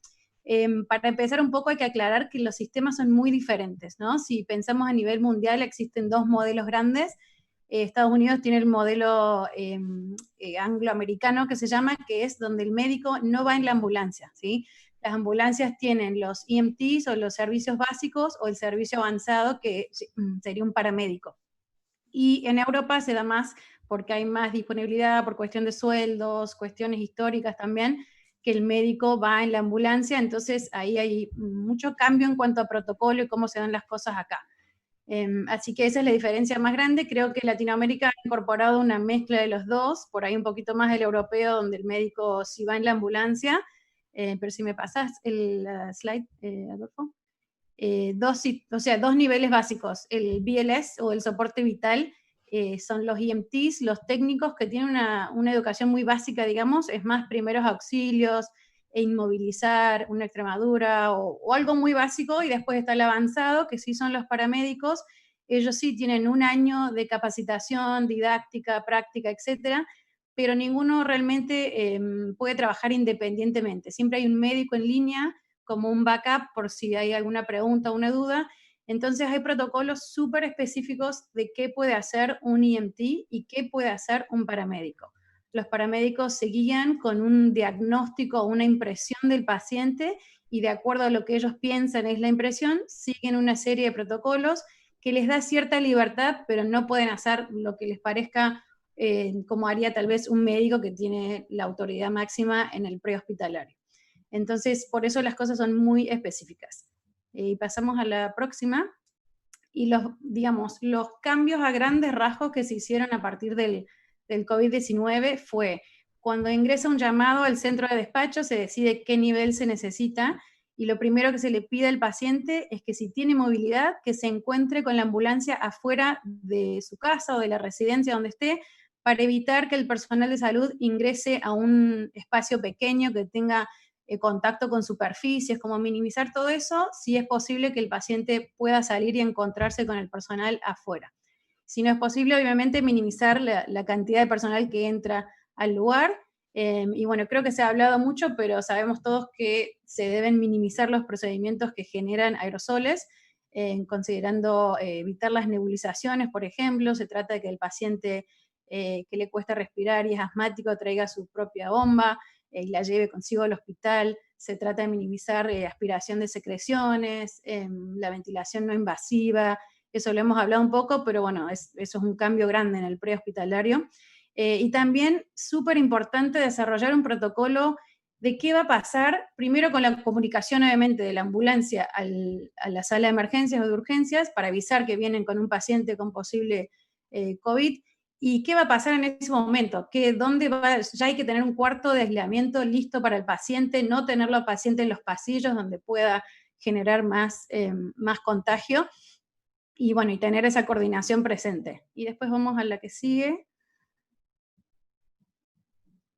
Para empezar un poco hay que aclarar que los sistemas son muy diferentes, ¿no? Si pensamos a nivel mundial existen dos modelos grandes. Estados Unidos tiene el modelo angloamericano que se llama, que es donde el médico no va en la ambulancia, ¿sí? Las ambulancias tienen los EMTs o los servicios básicos o el servicio avanzado que sería un paramédico. Y en Europa se da más porque hay más disponibilidad por cuestión de sueldos, cuestiones históricas también, que el médico va en la ambulancia, entonces ahí hay mucho cambio en cuanto a protocolo y cómo se dan las cosas acá. Así que esa es la diferencia más grande. Creo que Latinoamérica ha incorporado una mezcla de los dos, por ahí un poquito más del europeo, donde el médico sí va en la ambulancia, pero si me pasas el slide, Adolfo. Dos niveles básicos, el BLS o el soporte vital, son los EMTs, los técnicos que tienen una educación muy básica, digamos, es más primeros auxilios, e inmovilizar una extremadura o algo muy básico, y después está el avanzado, que sí son los paramédicos. Ellos sí tienen 1 año de capacitación, didáctica, práctica, etcétera, pero ninguno realmente puede trabajar independientemente. Siempre hay un médico en línea como un backup por si hay alguna pregunta o una duda. Entonces hay protocolos súper específicos de qué puede hacer un EMT y qué puede hacer un paramédico. Los paramédicos se guían con un diagnóstico o una impresión del paciente y de acuerdo a lo que ellos piensan es la impresión, siguen una serie de protocolos que les da cierta libertad, pero no pueden hacer lo que les parezca como haría tal vez un médico que tiene la autoridad máxima en el prehospitalario. Entonces, por eso las cosas son muy específicas. Y pasamos a la próxima. Y digamos, los cambios a grandes rasgos que se hicieron a partir del COVID-19 fue cuando ingresa un llamado al centro de despacho, se decide qué nivel se necesita, y lo primero que se le pide al paciente es que si tiene movilidad, que se encuentre con la ambulancia afuera de su casa o de la residencia donde esté, para evitar que el personal de salud ingrese a un espacio pequeño que tenga contacto con superficies, como minimizar todo eso, si es posible que el paciente pueda salir y encontrarse con el personal afuera. Si no es posible, obviamente minimizar la cantidad de personal que entra al lugar. Y bueno, creo que se ha hablado mucho, pero sabemos todos que se deben minimizar los procedimientos que generan aerosoles, considerando evitar las nebulizaciones, por ejemplo. Se trata de que el paciente que le cuesta respirar y es asmático traiga su propia bomba, y la lleve consigo al hospital. Se trata de minimizar aspiración de secreciones, la ventilación no invasiva. Eso lo hemos hablado un poco, pero bueno, eso es un cambio grande en el prehospitalario. Y también súper importante desarrollar un protocolo de qué va a pasar, primero con la comunicación obviamente de la ambulancia a la sala de emergencias o de urgencias, para avisar que vienen con un paciente con posible COVID, y qué va a pasar en ese momento, ya hay que tener un cuarto de aislamiento listo para el paciente, no tenerlo al paciente en los pasillos donde pueda generar más contagio, y bueno, y tener esa coordinación presente. Y después vamos a la que sigue.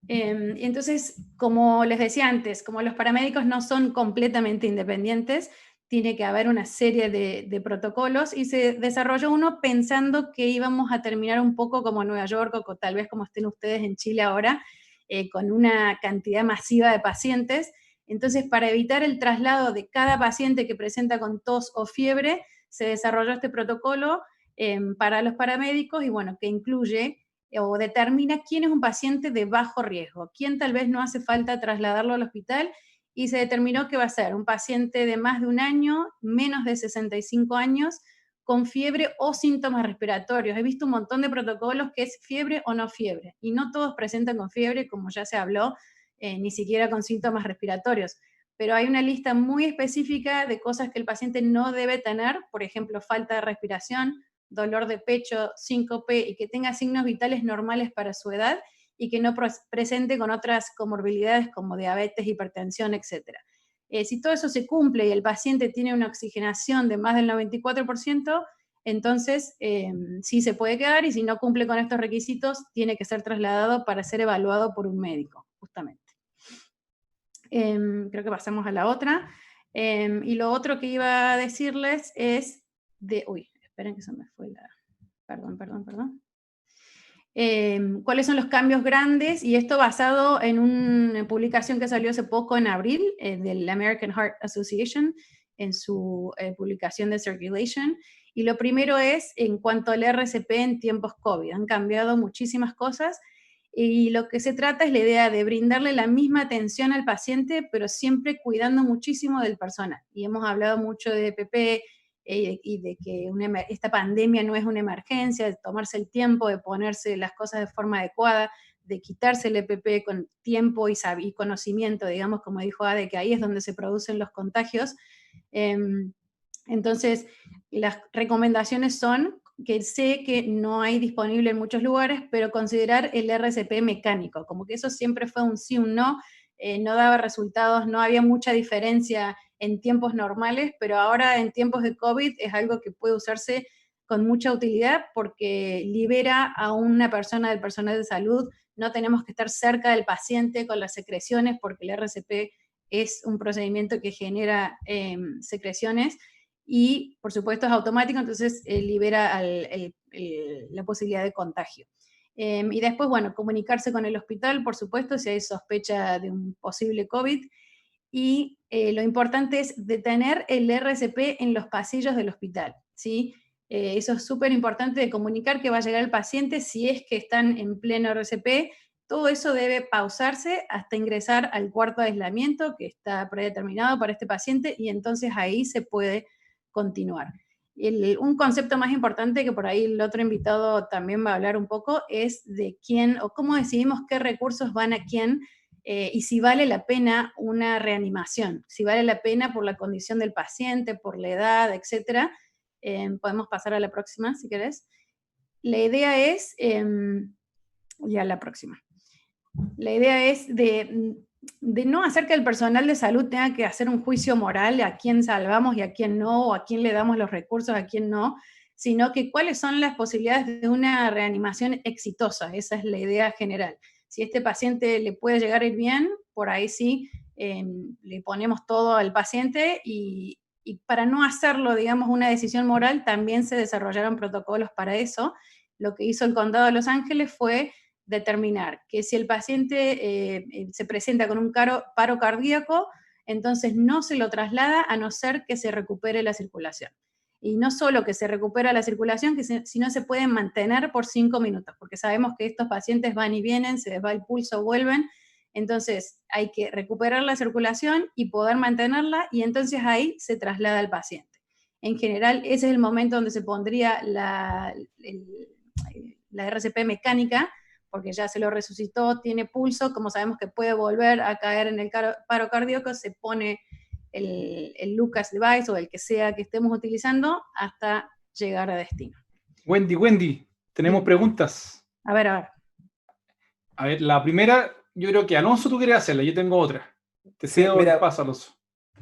Entonces, como les decía antes, como los paramédicos no son completamente independientes, tiene que haber una serie de protocolos, y se desarrolló uno pensando que íbamos a terminar un poco como Nueva York, o tal vez como estén ustedes en Chile ahora, con una cantidad masiva de pacientes. Entonces, para evitar el traslado de cada paciente que presenta con tos o fiebre, se desarrolló este protocolo para los paramédicos, y bueno, que incluye o determina quién es un paciente de bajo riesgo, quién tal vez no hace falta trasladarlo al hospital, y se determinó que va a ser un paciente de más de un año, menos de 65 años, con fiebre o síntomas respiratorios. He visto un montón de protocolos que es fiebre o no fiebre, y no todos presentan con fiebre, como ya se habló, ni siquiera con síntomas respiratorios. Pero hay una lista muy específica de cosas que el paciente no debe tener, por ejemplo, falta de respiración, dolor de pecho, síncope, y que tenga signos vitales normales para su edad, y que no presente con otras comorbilidades como diabetes, hipertensión, etc. Si todo eso se cumple y el paciente tiene una oxigenación de más del 94%, entonces sí se puede quedar, y si no cumple con estos requisitos, tiene que ser trasladado para ser evaluado por un médico, justamente. Creo que pasamos a la otra. Y lo otro que iba a decirles es esperen que se me fue la... Perdón. ¿Cuáles son los cambios grandes? Y esto basado en una publicación que salió hace poco en abril del American Heart Association, en su publicación de Circulation. Y lo primero es en cuanto al RCP en tiempos COVID. Han cambiado muchísimas cosas, y lo que se trata es la idea de brindarle la misma atención al paciente, pero siempre cuidando muchísimo del personal. Y hemos hablado mucho de EPP, y de que esta pandemia no es una emergencia, de tomarse el tiempo, de ponerse las cosas de forma adecuada, de quitarse el EPP con tiempo y conocimiento, digamos, como dijo Ade, que ahí es donde se producen los contagios. Entonces, las recomendaciones son que sé que no hay disponible en muchos lugares, pero considerar el RCP mecánico, como que eso siempre fue un sí, un no, no daba resultados, no había mucha diferencia en tiempos normales, pero ahora en tiempos de COVID es algo que puede usarse con mucha utilidad, porque libera a una persona del personal de salud, no tenemos que estar cerca del paciente con las secreciones, porque el RCP es un procedimiento que genera secreciones, y por supuesto es automático, entonces libera la posibilidad de contagio. Y después, bueno, comunicarse con el hospital, por supuesto, si hay sospecha de un posible COVID. y lo importante es detener el RCP en los pasillos del hospital, ¿sí? Eso es súper importante de comunicar que va a llegar el paciente si es que están en pleno RCP. Todo eso debe pausarse hasta ingresar al cuarto de aislamiento que está predeterminado para este paciente y entonces ahí se puede continuar. Un concepto más importante que por ahí el otro invitado también va a hablar un poco es de quién o cómo decidimos qué recursos van a quién y si vale la pena una reanimación, si vale la pena por la condición del paciente, por la edad, etcétera. Podemos pasar a la próxima, si querés. La idea es, ya la próxima. La idea es de no hacer que el personal de salud tenga que hacer un juicio moral a quién salvamos y a quién no, o a quién le damos los recursos, a quién no, sino que cuáles son las posibilidades de una reanimación exitosa. Esa es la idea general. Si este paciente le puede llegar a ir bien, por ahí sí, le ponemos todo al paciente y para no hacerlo, digamos, una decisión moral, también se desarrollaron protocolos para eso. Lo que hizo el Condado de Los Ángeles fue determinar que si el paciente se presenta con un paro cardíaco, entonces no se lo traslada a no ser que se recupere la circulación. Y no solo que se recupera la circulación, sino se pueden mantener por 5 minutos, porque sabemos que estos pacientes van y vienen, se les va el pulso, vuelven, entonces hay que recuperar la circulación y poder mantenerla, y entonces ahí se traslada al paciente. En general, ese es el momento donde se pondría la RCP mecánica, porque ya se lo resucitó, tiene pulso, como sabemos que puede volver a caer en el paro cardíaco, se pone el Lucas device o el que sea que estemos utilizando hasta llegar a destino.
Wendy, tenemos preguntas.
A ver.
A ver, la primera, yo creo que Alonso tú quieres hacerla, yo tengo otra. Te cedo el paso, Alonso.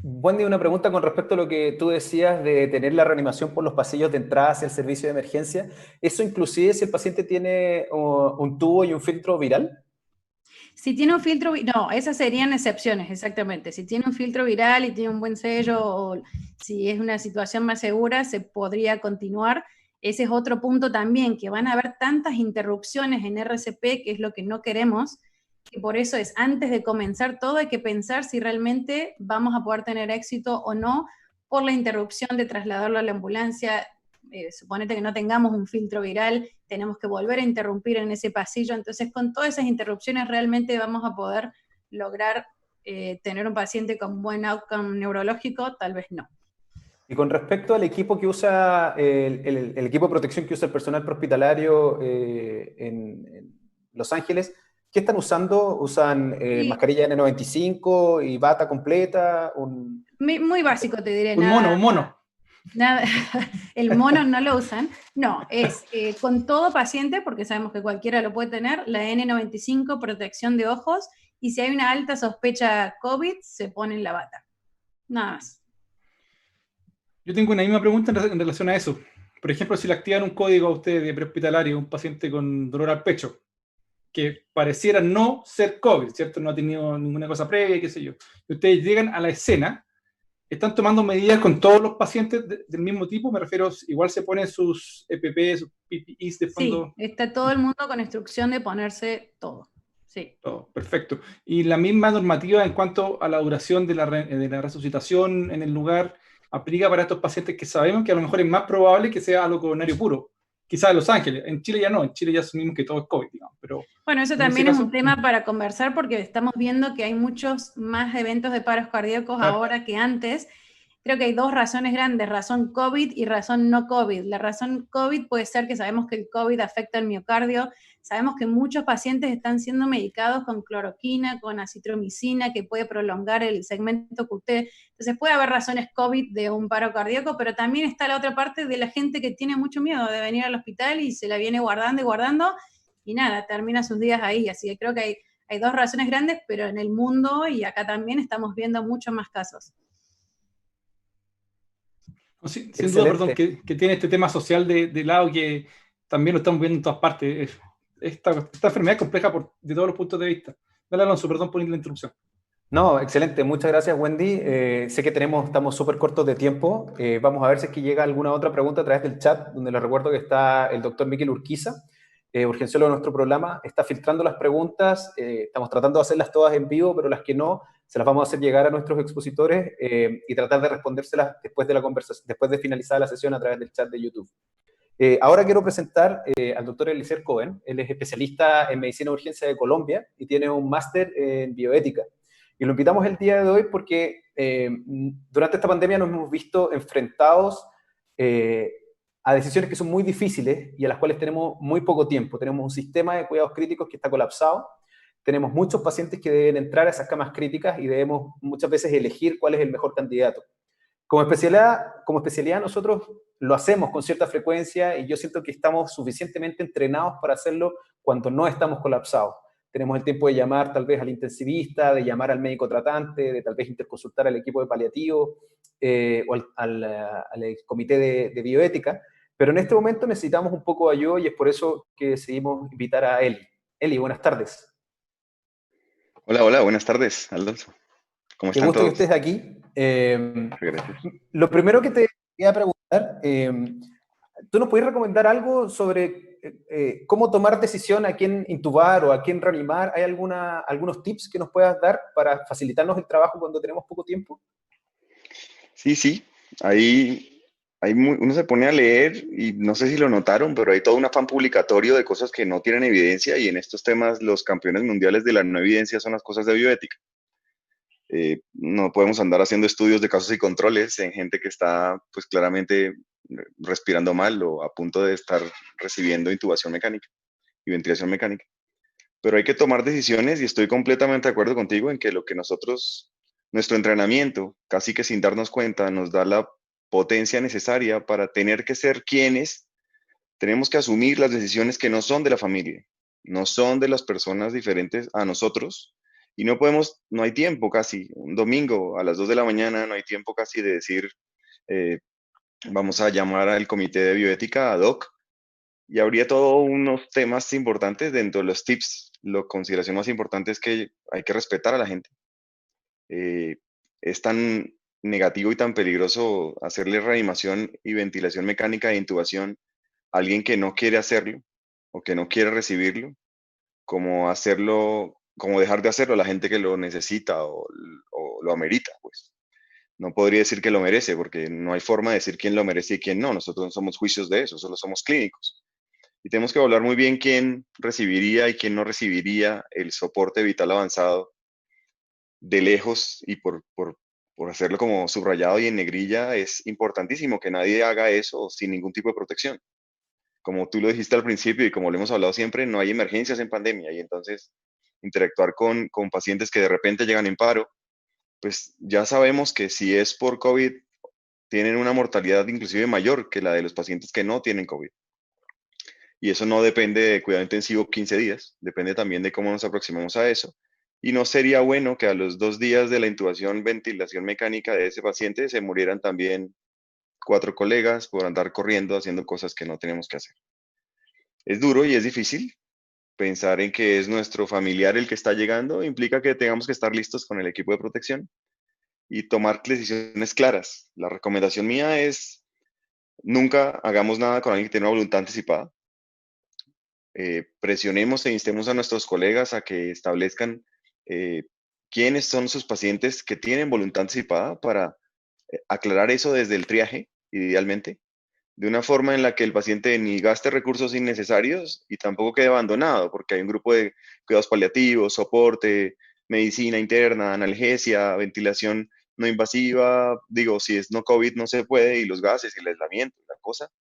Wendy, una pregunta con respecto a lo que tú decías de tener la reanimación por los pasillos de entrada hacia el servicio de emergencia. ¿Eso inclusive si el paciente tiene un tubo y un filtro viral?
Si tiene un filtro, no, esas serían excepciones, exactamente. Si tiene un filtro viral y tiene un buen sello, o si es una situación más segura, se podría continuar. Ese es otro punto también, que van a haber tantas interrupciones en RCP, que es lo que no queremos, que por eso es, antes de comenzar todo, hay que pensar si realmente vamos a poder tener éxito o no por la interrupción de trasladarlo a la ambulancia. Suponete que no tengamos un filtro viral, tenemos que volver a interrumpir en ese pasillo, entonces con todas esas interrupciones realmente vamos a poder lograr tener un paciente con buen outcome neurológico, tal vez no.
Y con respecto al equipo que usa, el equipo de protección que usa el personal prehospitalario en Los Ángeles, ¿qué están usando? ¿Usan mascarilla N95 y bata completa?
Muy básico, te diré.
Un mono.
Nada, el mono no lo usan. No, es con todo paciente, porque sabemos que cualquiera lo puede tener, la N95, protección de ojos, y si hay una alta sospecha COVID, se ponen la bata. Nada más.
Yo tengo una misma pregunta en relación a eso. Por ejemplo, si le activan un código a usted de prehospitalario, un paciente con dolor al pecho, que pareciera no ser COVID, ¿cierto? No ha tenido ninguna cosa previa, qué sé yo. Y ustedes llegan a la escena, ¿están tomando medidas con todos los pacientes del mismo tipo? Me refiero, igual se ponen sus EPP, sus PPIs de fondo.
Sí, está todo el mundo con instrucción de ponerse todo. Sí.
Todo, perfecto. Y la misma normativa en cuanto a la duración de la resucitación en el lugar aplica para estos pacientes que sabemos que a lo mejor es más probable que sea algo coronario puro. Quizás en Los Ángeles, en Chile ya no, en Chile ya asumimos que todo es COVID, digamos. Pero
bueno, eso también es un tema para conversar porque estamos viendo que hay muchos más eventos de paros cardíacos ahora que antes. Creo que hay dos razones grandes, razón COVID y razón no COVID. La razón COVID puede ser que sabemos que el COVID afecta al miocardio, sabemos que muchos pacientes están siendo medicados con cloroquina, con acitromicina, que puede prolongar el segmento QT. Entonces puede haber razones COVID de un paro cardíaco, pero también está la otra parte de la gente que tiene mucho miedo de venir al hospital y se la viene guardando y guardando, y nada, termina sus días ahí. Así que creo que hay dos razones grandes, pero en el mundo y acá también estamos viendo muchos más casos.
Sin duda, perdón, que tiene este tema social de lado que también lo estamos viendo en todas partes. Esta enfermedad es compleja de todos los puntos de vista. Dale, Alonso, perdón por la interrupción.
No, excelente. Muchas gracias, Wendy. Sé que estamos súper cortos de tiempo. Vamos a ver si es que llega alguna otra pregunta a través del chat, donde les recuerdo que está el doctor Miquel Urquiza, urgenciólogo de nuestro programa. Está filtrando las preguntas. Estamos tratando de hacerlas todas en vivo, pero las que no, se las vamos a hacer llegar a nuestros expositores y tratar de respondérselas después de la conversación, después de finalizar la sesión a través del chat de YouTube. Ahora quiero presentar al doctor Eliezer Cohen. Él es especialista en medicina de urgencia de Colombia y tiene un máster en bioética. Y lo invitamos el día de hoy porque durante esta pandemia nos hemos visto enfrentados a decisiones que son muy difíciles y a las cuales tenemos muy poco tiempo. Tenemos un sistema de cuidados críticos que está colapsado, tenemos muchos pacientes que deben entrar a esas camas críticas y debemos muchas veces elegir cuál es el mejor candidato. Como especialidad nosotros lo hacemos con cierta frecuencia y yo siento que estamos suficientemente entrenados para hacerlo cuando no estamos colapsados. Tenemos el tiempo de llamar tal vez al intensivista, de llamar al médico tratante, de tal vez interconsultar al equipo de paliativo o al comité de bioética, pero en este momento necesitamos un poco de ayuda y es por eso que decidimos invitar a Eli. Eli, buenas tardes.
Hola, hola, buenas tardes, Alonso. ¿Cómo
Qué
están
gusto
todos?
que estés aquí.
Gracias.
Lo primero que te quería preguntar, ¿tú nos podrías recomendar algo sobre cómo tomar decisión a quién intubar o a quién reanimar? ¿Hay algunos tips que nos puedas dar para facilitarnos el trabajo cuando tenemos poco tiempo?
Sí, uno se pone a leer y no sé si lo notaron, pero hay todo un afán publicatorio de cosas que no tienen evidencia y en estos temas los campeones mundiales de la no evidencia son las cosas de bioética. No podemos andar haciendo estudios de casos y controles en gente que está pues claramente respirando mal o a punto de estar recibiendo intubación mecánica y ventilación mecánica. Pero hay que tomar decisiones y estoy completamente de acuerdo contigo en que lo que nuestro entrenamiento, casi que sin darnos cuenta, nos da la potencia necesaria para tener que ser quienes tenemos que asumir las decisiones que no son de la familia, no son de las personas diferentes a nosotros. Y no hay tiempo casi, un domingo a las 2 de la mañana, no hay tiempo casi de decir, vamos a llamar al comité de bioética ad hoc, y habría todos unos temas importantes dentro de los tips. La consideración más importante es que hay que respetar a la gente. Es tan negativo y tan peligroso hacerle reanimación y ventilación mecánica e intubación a alguien que no quiere hacerlo o que no quiere recibirlo, como dejar de hacerlo a la gente que lo necesita o lo amerita, pues. No podría decir que lo merece, porque no hay forma de decir quién lo merece y quién no. Nosotros no somos juicios de eso, solo somos clínicos. Y tenemos que hablar muy bien quién recibiría y quién no recibiría el soporte vital avanzado de lejos y por hacerlo como subrayado y en negrilla. Es importantísimo que nadie haga eso sin ningún tipo de protección. Como tú lo dijiste al principio y como lo hemos hablado siempre, no hay emergencias en pandemia y entonces interactuar con pacientes que de repente llegan en paro, pues ya sabemos que si es por COVID, tienen una mortalidad inclusive mayor que la de los pacientes que no tienen COVID. Y eso no depende de cuidado intensivo 15 días, depende también de cómo nos aproximamos a eso. Y no sería bueno que a los 2 días de la intubación, ventilación mecánica de ese paciente se murieran también 4 colegas por andar corriendo haciendo cosas que no tenemos que hacer. Es duro y es difícil. Pensar en que es nuestro familiar el que está llegando implica que tengamos que estar listos con el equipo de protección y tomar decisiones claras. La recomendación mía es nunca hagamos nada con alguien que tiene una voluntad anticipada. Presionemos e instemos a nuestros colegas a que establezcan quiénes son sus pacientes que tienen voluntad anticipada para aclarar eso desde el triaje, idealmente, de una forma en la que el paciente ni gaste recursos innecesarios y tampoco quede abandonado, porque hay un grupo de cuidados paliativos, soporte, medicina interna, analgesia, ventilación no invasiva. Digo, si es no COVID no se puede, y los gases y el aislamiento, la cosa,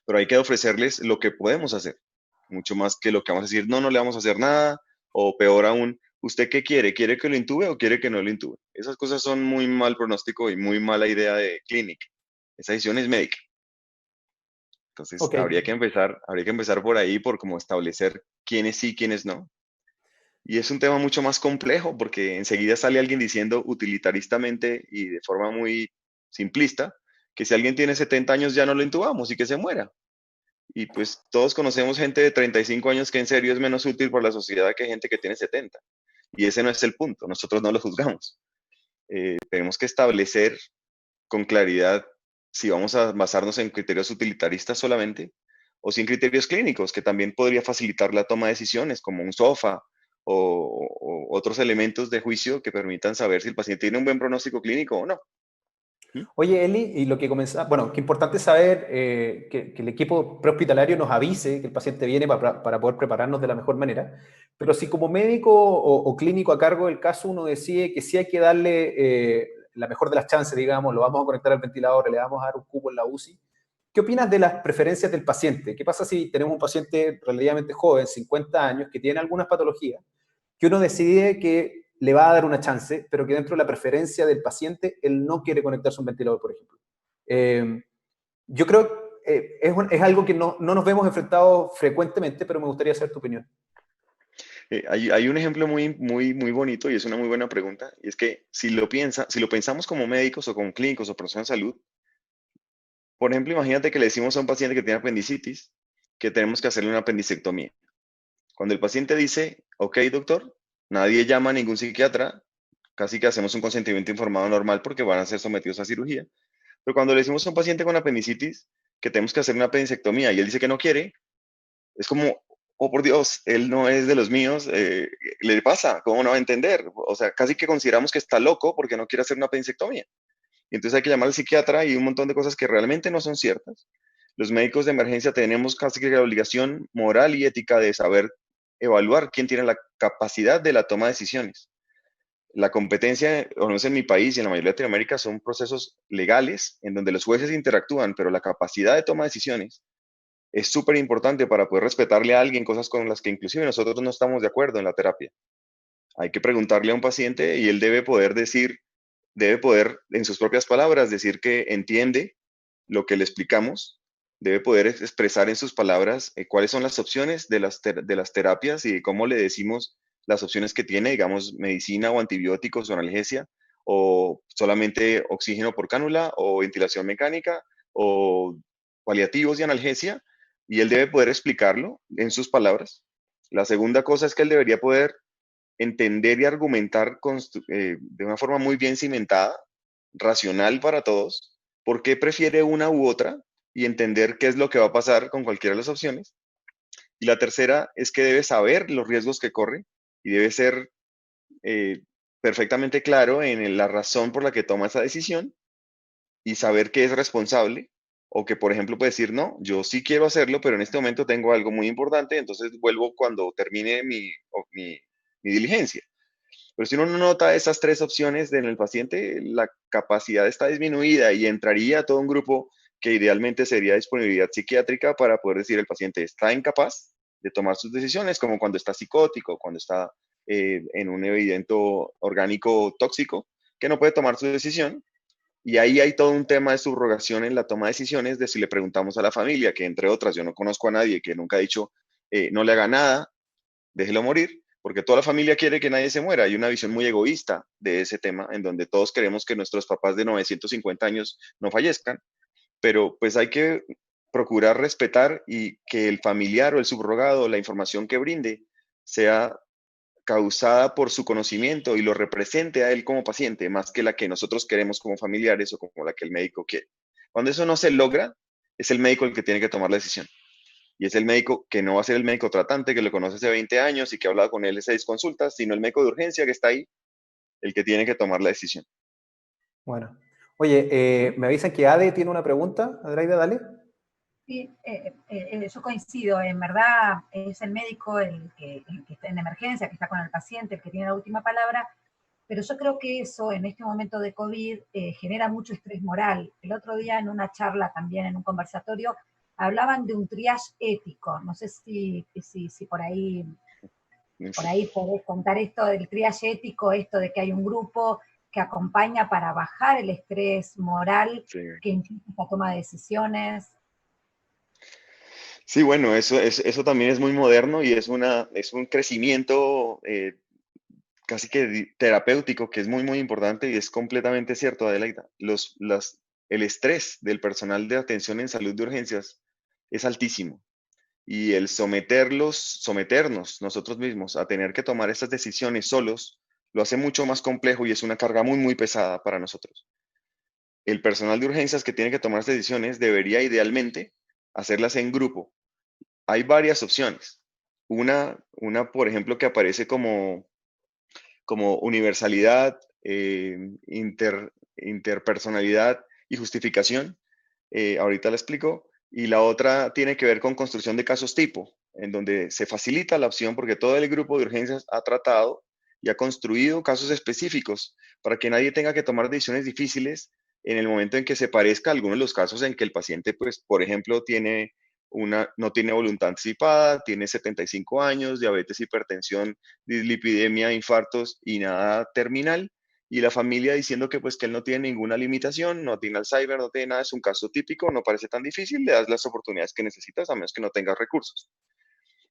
pero hay que ofrecerles lo que podemos hacer, mucho más que lo que vamos a decir, no le vamos a hacer nada, o peor aún, ¿usted qué quiere? ¿Quiere que lo intube o quiere que no lo intube? Esas cosas son muy mal pronóstico y muy mala idea de clínica. Esa decisión es médica. Entonces,
Okay.
habría que empezar por ahí, por como establecer quiénes sí, quiénes no. Y es un tema mucho más complejo porque enseguida sale alguien diciendo utilitaristamente y de forma muy simplista que si alguien tiene 70 años ya no lo intubamos y que se muera. Y pues todos conocemos gente de 35 años que en serio es menos útil para la sociedad que gente que tiene 70. Y ese no es el punto, nosotros no lo juzgamos. Tenemos que establecer con claridad si vamos a basarnos en criterios utilitaristas solamente o si en criterios clínicos, que también podría facilitar la toma de decisiones, como un SOFA o otros elementos de juicio que permitan saber si el paciente tiene un buen pronóstico clínico o no.
Oye, Eli, y lo que comenzaba, bueno, qué importante saber que el equipo prehospitalario nos avise que el paciente viene para poder prepararnos de la mejor manera, pero si como médico o clínico a cargo del caso uno decide que sí hay que darle la mejor de las chances, digamos, lo vamos a conectar al ventilador, le vamos a dar un cubo en la UCI, ¿qué opinas de las preferencias del paciente? ¿Qué pasa si tenemos un paciente relativamente joven, 50 años, que tiene algunas patologías, que uno decide que le va a dar una chance, pero que dentro de la preferencia del paciente, él no quiere conectarse a un ventilador, por ejemplo? Yo creo que es algo que no nos vemos enfrentados frecuentemente, pero me gustaría saber tu opinión.
Hay un ejemplo muy bonito y es una muy buena pregunta, y es que si lo pensamos como médicos o como clínicos o personas de salud, por ejemplo, imagínate que le decimos a un paciente que tiene apendicitis que tenemos que hacerle una apendicectomía. Cuando el paciente dice, ok, doctor, nadie llama a ningún psiquiatra, casi que hacemos un consentimiento informado normal porque van a ser sometidos a cirugía. Pero cuando le decimos a un paciente con apendicitis que tenemos que hacer una apendicectomía y él dice que no quiere, es como, oh por Dios, él no es de los míos, le pasa, ¿cómo no va a entender? O sea, casi que consideramos que está loco porque no quiere hacer una apendicectomía. Y entonces hay que llamar al psiquiatra y un montón de cosas que realmente no son ciertas. Los médicos de emergencia tenemos casi que la obligación moral y ética de saber evaluar quién tiene la capacidad de la toma de decisiones. La competencia, o no sé, en mi país y en la mayoría de Latinoamérica, son procesos legales en donde los jueces interactúan, pero la capacidad de toma de decisiones es súper importante para poder respetarle a alguien cosas con las que inclusive nosotros no estamos de acuerdo en la terapia. Hay que preguntarle a un paciente y él debe poder en sus propias palabras, decir que entiende lo que le explicamos, debe poder expresar en sus palabras cuáles son las opciones de las terapias y cómo le decimos las opciones que tiene, digamos, medicina o antibióticos o analgesia, o solamente oxígeno por cánula, o ventilación mecánica, o paliativos y analgesia, y él debe poder explicarlo en sus palabras. La segunda cosa es que él debería poder entender y argumentar de una forma muy bien cimentada, racional para todos, por qué prefiere una u otra y entender qué es lo que va a pasar con cualquiera de las opciones. Y la tercera es que debe saber los riesgos que corre y debe ser perfectamente claro en la razón por la que toma esa decisión y saber que es responsable o que, por ejemplo, puede decir, no, yo sí quiero hacerlo, pero en este momento tengo algo muy importante, entonces vuelvo cuando termine mi diligencia. Pero si uno no nota esas tres opciones en el paciente, la capacidad está disminuida y entraría todo un grupo que idealmente sería disponibilidad psiquiátrica para poder decir el paciente está incapaz de tomar sus decisiones, como cuando está psicótico, cuando está en un evento orgánico tóxico, que no puede tomar su decisión. Y ahí hay todo un tema de subrogación en la toma de decisiones, de si le preguntamos a la familia, que entre otras yo no conozco a nadie que nunca ha dicho no le haga nada, déjelo morir, porque toda la familia quiere que nadie se muera. Hay una visión muy egoísta de ese tema, en donde todos queremos que nuestros papás de 950 años no fallezcan, pero pues hay que procurar respetar y que el familiar o el subrogado, la información que brinde, sea causada por su conocimiento y lo represente a él como paciente, más que la que nosotros queremos como familiares o como la que el médico quiere. Cuando eso no se logra, es el médico el que tiene que tomar la decisión. Y es el médico que no va a ser el médico tratante que lo conoce hace 20 años y que ha hablado con él 6 consultas, sino el médico de urgencia que está ahí, el que tiene que tomar la decisión.
Bueno. Oye, me avisan que Ade tiene una pregunta. Adraida, dale.
Sí, yo coincido, en verdad es el médico el que está en emergencia, que está con el paciente, el que tiene la última palabra, pero yo creo que eso en este momento de COVID genera mucho estrés moral. El otro día en una charla también, en un conversatorio, hablaban de un triage ético. No sé si por ahí podés contar esto del triage ético, esto de que hay un grupo que acompaña para bajar el estrés moral que implica la toma de decisiones.
Sí, bueno, eso también es muy moderno y es un crecimiento casi que terapéutico que es muy importante y es completamente cierto, Adelaida. El estrés del personal de atención en salud de urgencias es altísimo y el someternos nosotros mismos a tener que tomar estas decisiones solos lo hace mucho más complejo y es una carga muy pesada para nosotros. El personal de urgencias que tiene que tomar estas decisiones debería idealmente hacerlas en grupo. Hay varias opciones. Una, por ejemplo, que aparece como universalidad, interpersonalidad y justificación. Ahorita la explico. Y la otra tiene que ver con construcción de casos tipo, en donde se facilita la opción porque todo el grupo de urgencias ha tratado y ha construido casos específicos para que nadie tenga que tomar decisiones difíciles en el momento en que se parezca a alguno de los casos en que el paciente, pues, por ejemplo, no tiene voluntad anticipada, tiene 75 años, diabetes, hipertensión, dislipidemia, infartos y nada terminal, y la familia diciendo que pues que él no tiene ninguna limitación, no tiene Alzheimer, no tiene nada, es un caso típico, no parece tan difícil, le das las oportunidades que necesitas a menos que no tengas recursos.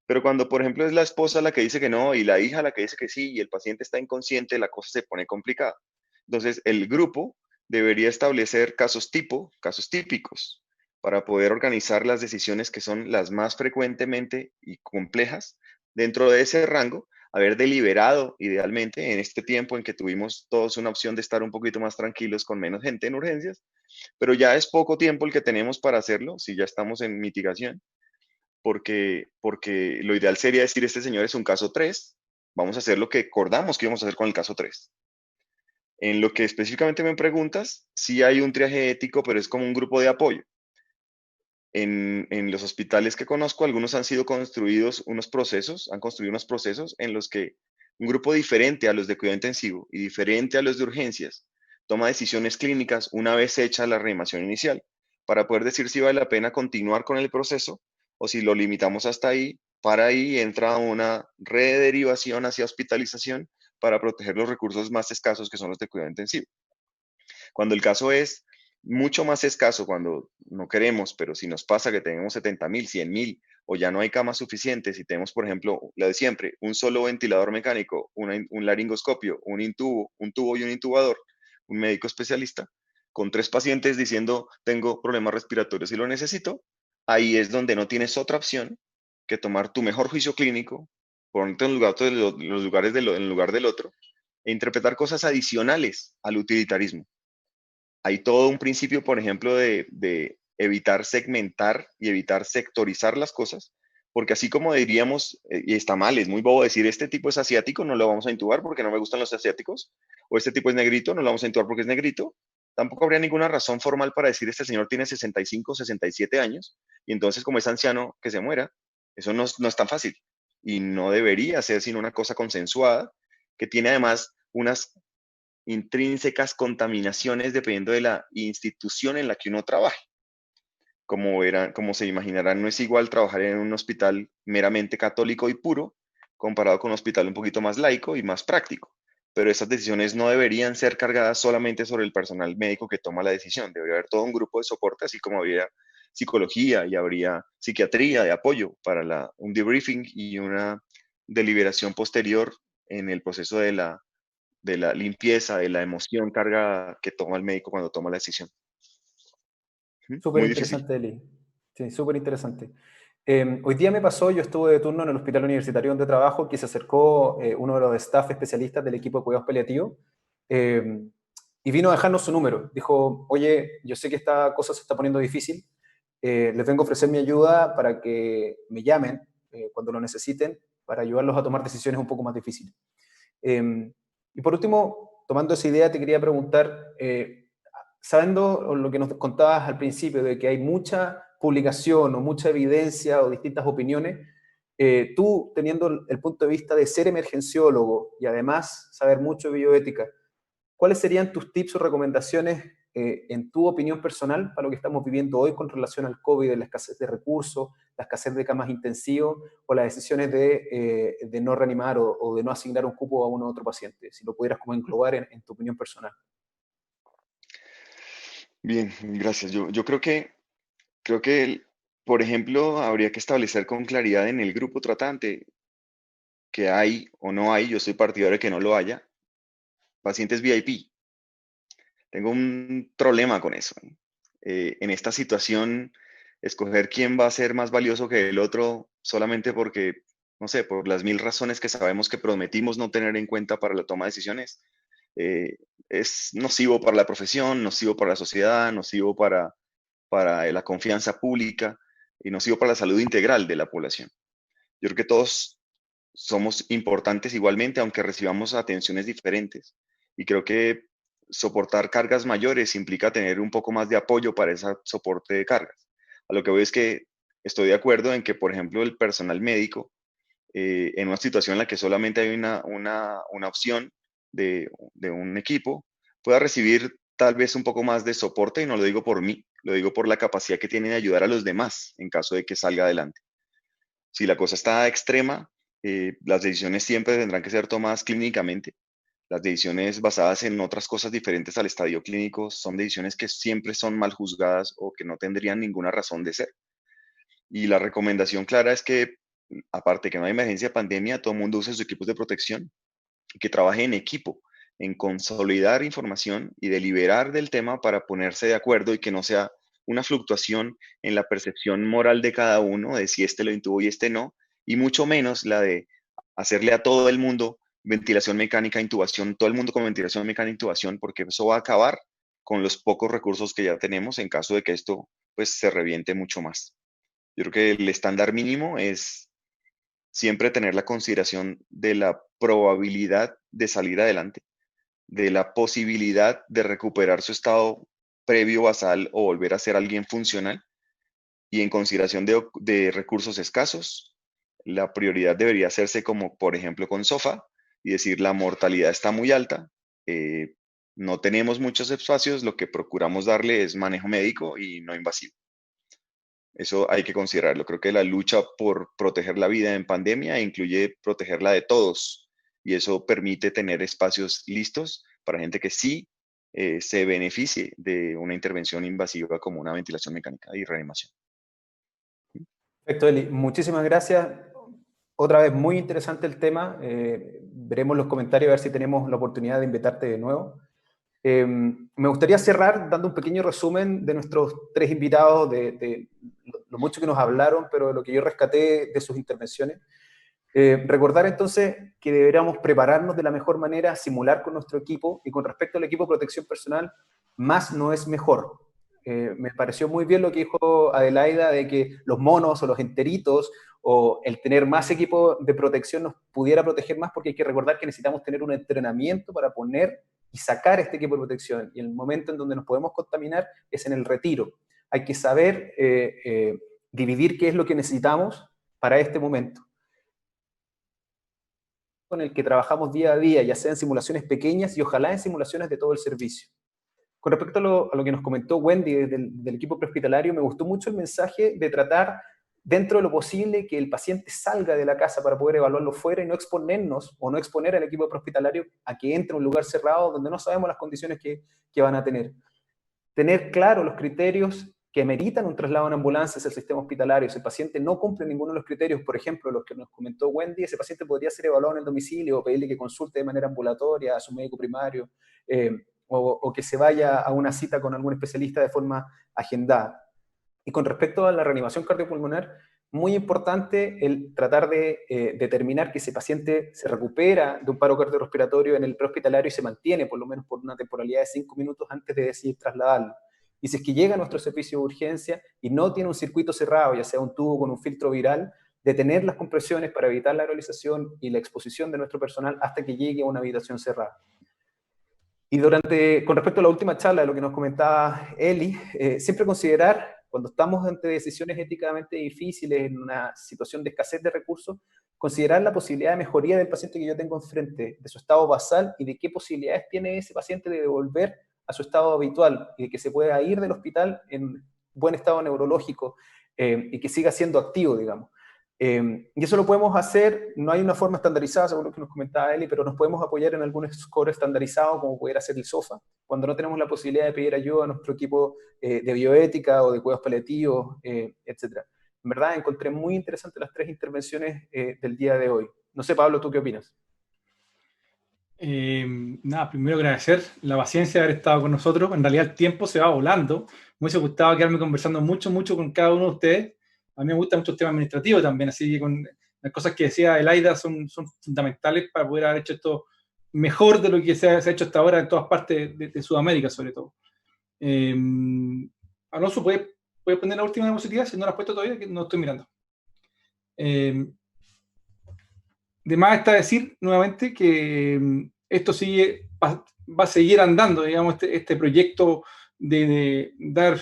Pero cuando, por ejemplo, es la esposa la que dice que no y la hija la que dice que sí y el paciente está inconsciente, la cosa se pone complicada. Entonces, el grupo debería establecer casos tipo, casos típicos, para poder organizar las decisiones que son las más frecuentemente y complejas dentro de ese rango, haber deliberado idealmente en este tiempo en que tuvimos todos una opción de estar un poquito más tranquilos con menos gente en urgencias, pero ya es poco tiempo el que tenemos para hacerlo, si ya estamos en mitigación, porque lo ideal sería decir, este señor es un caso 3, vamos a hacer lo que acordamos que íbamos a hacer con el caso 3. En lo que específicamente me preguntas, sí hay un triaje ético, pero es como un grupo de apoyo. En los hospitales que conozco, algunos han sido construidos unos procesos, han construido unos procesos en los que un grupo diferente a los de cuidado intensivo y diferente a los de urgencias toma decisiones clínicas una vez hecha la reanimación inicial, para poder decir si vale la pena continuar con el proceso o si lo limitamos hasta ahí. Para ahí entra una rederivación hacia hospitalización para proteger los recursos más escasos que son los de cuidado intensivo. Cuando el caso es mucho más escaso, cuando no queremos, pero si nos pasa que tenemos 70.000, 100.000 o ya no hay camas suficientes y tenemos, por ejemplo, la de siempre, un solo ventilador mecánico, un laringoscopio, un tubo y un intubador, un médico especialista, con 3 pacientes diciendo tengo problemas respiratorios y lo necesito, ahí es donde no tienes otra opción que tomar tu mejor juicio clínico, ponerte en lugar en lugar del otro, e interpretar cosas adicionales al utilitarismo. Hay todo un principio, por ejemplo, de evitar segmentar y evitar sectorizar las cosas, porque así como diríamos, y está mal, es muy bobo decir, este tipo es asiático, no lo vamos a intubar porque no me gustan los asiáticos, o este tipo es negrito, no lo vamos a intubar porque es negrito, tampoco habría ninguna razón formal para decir, este señor tiene 65, 67 años, y entonces como es anciano, que se muera. Eso no es tan fácil, y no debería ser sino una cosa consensuada, que tiene además unas intrínsecas contaminaciones dependiendo de la institución en la que uno trabaje. Como se imaginarán, no es igual trabajar en un hospital meramente católico y puro comparado con un hospital un poquito más laico y más práctico. Pero esas decisiones no deberían ser cargadas solamente sobre el personal médico que toma la decisión. Debería haber todo un grupo de soporte, así como habría psicología y habría psiquiatría de apoyo para un debriefing y una deliberación posterior en el proceso de la limpieza, de la emoción cargada que toma el médico cuando toma la decisión.
Súper
Muy difícil.
interesante, Eli. Sí, súper interesante. Hoy día me pasó, yo estuve de turno en el hospital universitario donde trabajo, que se acercó uno de los staff especialistas del equipo de cuidados paliativos y vino a dejarnos su número. Dijo, oye, yo sé que esta cosa se está poniendo difícil, les vengo a ofrecer mi ayuda para que me llamen cuando lo necesiten, para ayudarlos a tomar decisiones un poco más difíciles. Y por último, tomando esa idea, te quería preguntar, sabiendo lo que nos contabas al principio, de que hay mucha publicación o mucha evidencia o distintas opiniones, tú teniendo el punto de vista de ser emergenciólogo y además saber mucho de bioética, ¿cuáles serían tus tips o recomendaciones en tu opinión personal para lo que estamos viviendo hoy con relación al COVID, la escasez de recursos, la escasez de camas intensivos o las decisiones de no reanimar o de no asignar un cupo a uno u otro paciente? Si lo pudieras como englobar en tu opinión personal.
Bien, gracias. Yo creo que, por ejemplo, habría que establecer con claridad en el grupo tratante que hay o no hay, yo soy partidario de que no lo haya, pacientes VIP. Tengo un problema con eso. En esta situación, escoger quién va a ser más valioso que el otro solamente porque, no sé, por las 1000 razones que sabemos que prometimos no tener en cuenta para la toma de decisiones, es nocivo para la profesión, nocivo para la sociedad, nocivo para la confianza pública y nocivo para la salud integral de la población. Yo creo que todos somos importantes igualmente, aunque recibamos atenciones diferentes. Y creo que soportar cargas mayores implica tener un poco más de apoyo para ese soporte de cargas. A lo que voy es que estoy de acuerdo en que, por ejemplo, el personal médico, en una situación en la que solamente hay una opción de un equipo, pueda recibir tal vez un poco más de soporte, y no lo digo por mí, lo digo por la capacidad que tiene de ayudar a los demás en caso de que salga adelante. Si la cosa está extrema, las decisiones siempre tendrán que ser tomadas clínicamente. Las decisiones basadas en otras cosas diferentes al estadio clínico son decisiones que siempre son mal juzgadas o que no tendrían ninguna razón de ser. Y la recomendación clara es que, aparte que no hay emergencia de pandemia, todo el mundo use sus equipos de protección y que trabaje en equipo, en consolidar información y deliberar del tema para ponerse de acuerdo y que no sea una fluctuación en la percepción moral de cada uno de si este lo intuvo y este no, y mucho menos la de hacerle a todo el mundo ventilación mecánica, intubación, todo el mundo con ventilación mecánica, intubación, porque eso va a acabar con los pocos recursos que ya tenemos en caso de que esto pues se reviente mucho más. Yo creo que el estándar mínimo es siempre tener la consideración de la probabilidad de salir adelante, de la posibilidad de recuperar su estado previo basal o volver a ser alguien funcional, y en consideración de recursos escasos, la prioridad debería hacerse como, por ejemplo, con SOFA, y decir la mortalidad está muy alta, no tenemos muchos espacios, lo que procuramos darle es manejo médico y no invasivo. Eso hay que considerarlo. Creo que la lucha por proteger la vida en pandemia incluye protegerla de todos, y eso permite tener espacios listos para gente que sí se beneficie de una intervención invasiva como una ventilación mecánica y reanimación.
Perfecto, Eli. Muchísimas gracias. Otra vez, muy interesante el tema. Veremos los comentarios a ver si tenemos la oportunidad de invitarte de nuevo. Me gustaría cerrar dando un pequeño resumen de nuestros tres invitados, de lo mucho que nos hablaron, pero de lo que yo rescaté de sus intervenciones. Recordar entonces que deberíamos prepararnos de la mejor manera, simular con nuestro equipo, y con respecto al equipo de protección personal, más no es mejor. Me pareció muy bien lo que dijo Adelaida de que los monos o los enteritos o el tener más equipo de protección nos pudiera proteger más, porque hay que recordar que necesitamos tener un entrenamiento para poner y sacar este equipo de protección, y el momento en donde nos podemos contaminar es en el retiro. Hay que saber dividir qué es lo que necesitamos para este momento, con el que trabajamos día a día, ya sea en simulaciones pequeñas y ojalá en simulaciones de todo el servicio. Con respecto a lo que nos comentó Wendy del equipo prehospitalario, me gustó mucho el mensaje de tratar, dentro de lo posible, que el paciente salga de la casa para poder evaluarlo fuera y no exponernos o no exponer al equipo prehospitalario a que entre a un lugar cerrado donde no sabemos las condiciones que van a tener. Tener claro los criterios que meritan un traslado en ambulancia hacia el sistema hospitalario. Si el paciente no cumple ninguno de los criterios, por ejemplo, los que nos comentó Wendy, ese paciente podría ser evaluado en el domicilio o pedirle que consulte de manera ambulatoria a su médico primario, o que se vaya a una cita con algún especialista de forma agendada. Y con respecto a la reanimación cardiopulmonar, muy importante el tratar de determinar que ese paciente se recupera de un paro cardiorrespiratorio en el prehospitalario y se mantiene por lo menos por una temporalidad de 5 minutos antes de decidir trasladarlo. Y si es que llega a nuestro servicio de urgencia y no tiene un circuito cerrado, ya sea un tubo con un filtro viral, detener las compresiones para evitar la aerolización y la exposición de nuestro personal hasta que llegue a una habitación cerrada. Y con respecto a la última charla, de lo que nos comentaba Eli, siempre considerar, cuando estamos ante decisiones éticamente difíciles, en una situación de escasez de recursos, considerar la posibilidad de mejoría del paciente que yo tengo enfrente, de su estado basal y de qué posibilidades tiene ese paciente de volver a su estado habitual y de que se pueda ir del hospital en buen estado neurológico y que siga siendo activo, digamos. Y eso lo podemos hacer, no hay una forma estandarizada, según lo que nos comentaba Eli, pero nos podemos apoyar en algún score estandarizado, como pudiera ser el SOFA, cuando no tenemos la posibilidad de pedir ayuda a nuestro equipo de bioética o de cuidados paliativos, etc. En verdad, encontré muy interesantes las tres intervenciones del día de hoy. No sé, Pablo, ¿tú qué opinas?
Nada, primero agradecer la paciencia de haber estado con nosotros. En realidad el tiempo se va volando. Me hubiese gustado quedarme conversando mucho con cada uno de ustedes. A mí me gustan mucho el tema administrativo también, así que con las cosas que decía Adelaida son fundamentales para poder haber hecho esto mejor de lo que se ha hecho hasta ahora en todas partes de Sudamérica, sobre todo. Alonso, ¿puedes poner la última diapositiva? Si no la has puesto todavía, que no estoy mirando. De más está decir nuevamente que esto va a seguir andando, digamos, este proyecto de dar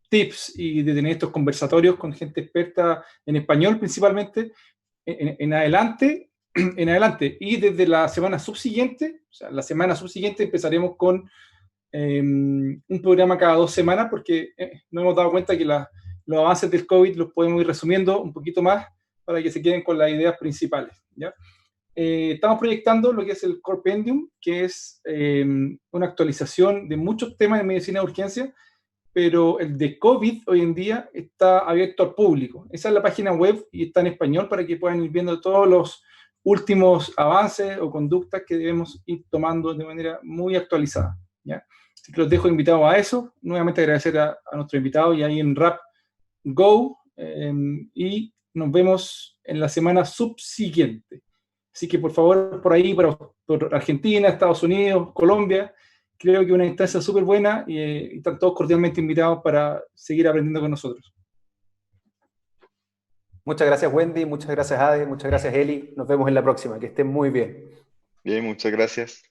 tips y de tener estos conversatorios con gente experta en español principalmente en adelante. Y desde la semana subsiguiente, o sea, la semana subsiguiente empezaremos con un programa cada 2 semanas, porque nos hemos dado cuenta que los avances del COVID los podemos ir resumiendo un poquito más para que se queden con las ideas principales, ¿ya? Estamos proyectando lo que es el Corpendium, que es una actualización de muchos temas de medicina de urgencia, pero el de COVID hoy en día está abierto al público. Esa es la página web y está en español para que puedan ir viendo todos los últimos avances o conductas que debemos ir tomando de manera muy actualizada, ¿ya? Así que los dejo invitados a eso. Nuevamente agradecer a nuestro invitado y ahí en Enrap Go, y nos vemos en la semana subsiguiente. Así que por favor, por ahí, por Argentina, Estados Unidos, Colombia, creo que una instancia súper buena y están todos cordialmente invitados para seguir aprendiendo con nosotros.
Muchas gracias, Wendy, muchas gracias, Ade, muchas gracias, Eli. Nos vemos en la próxima, que estén muy bien.
Bien, muchas gracias.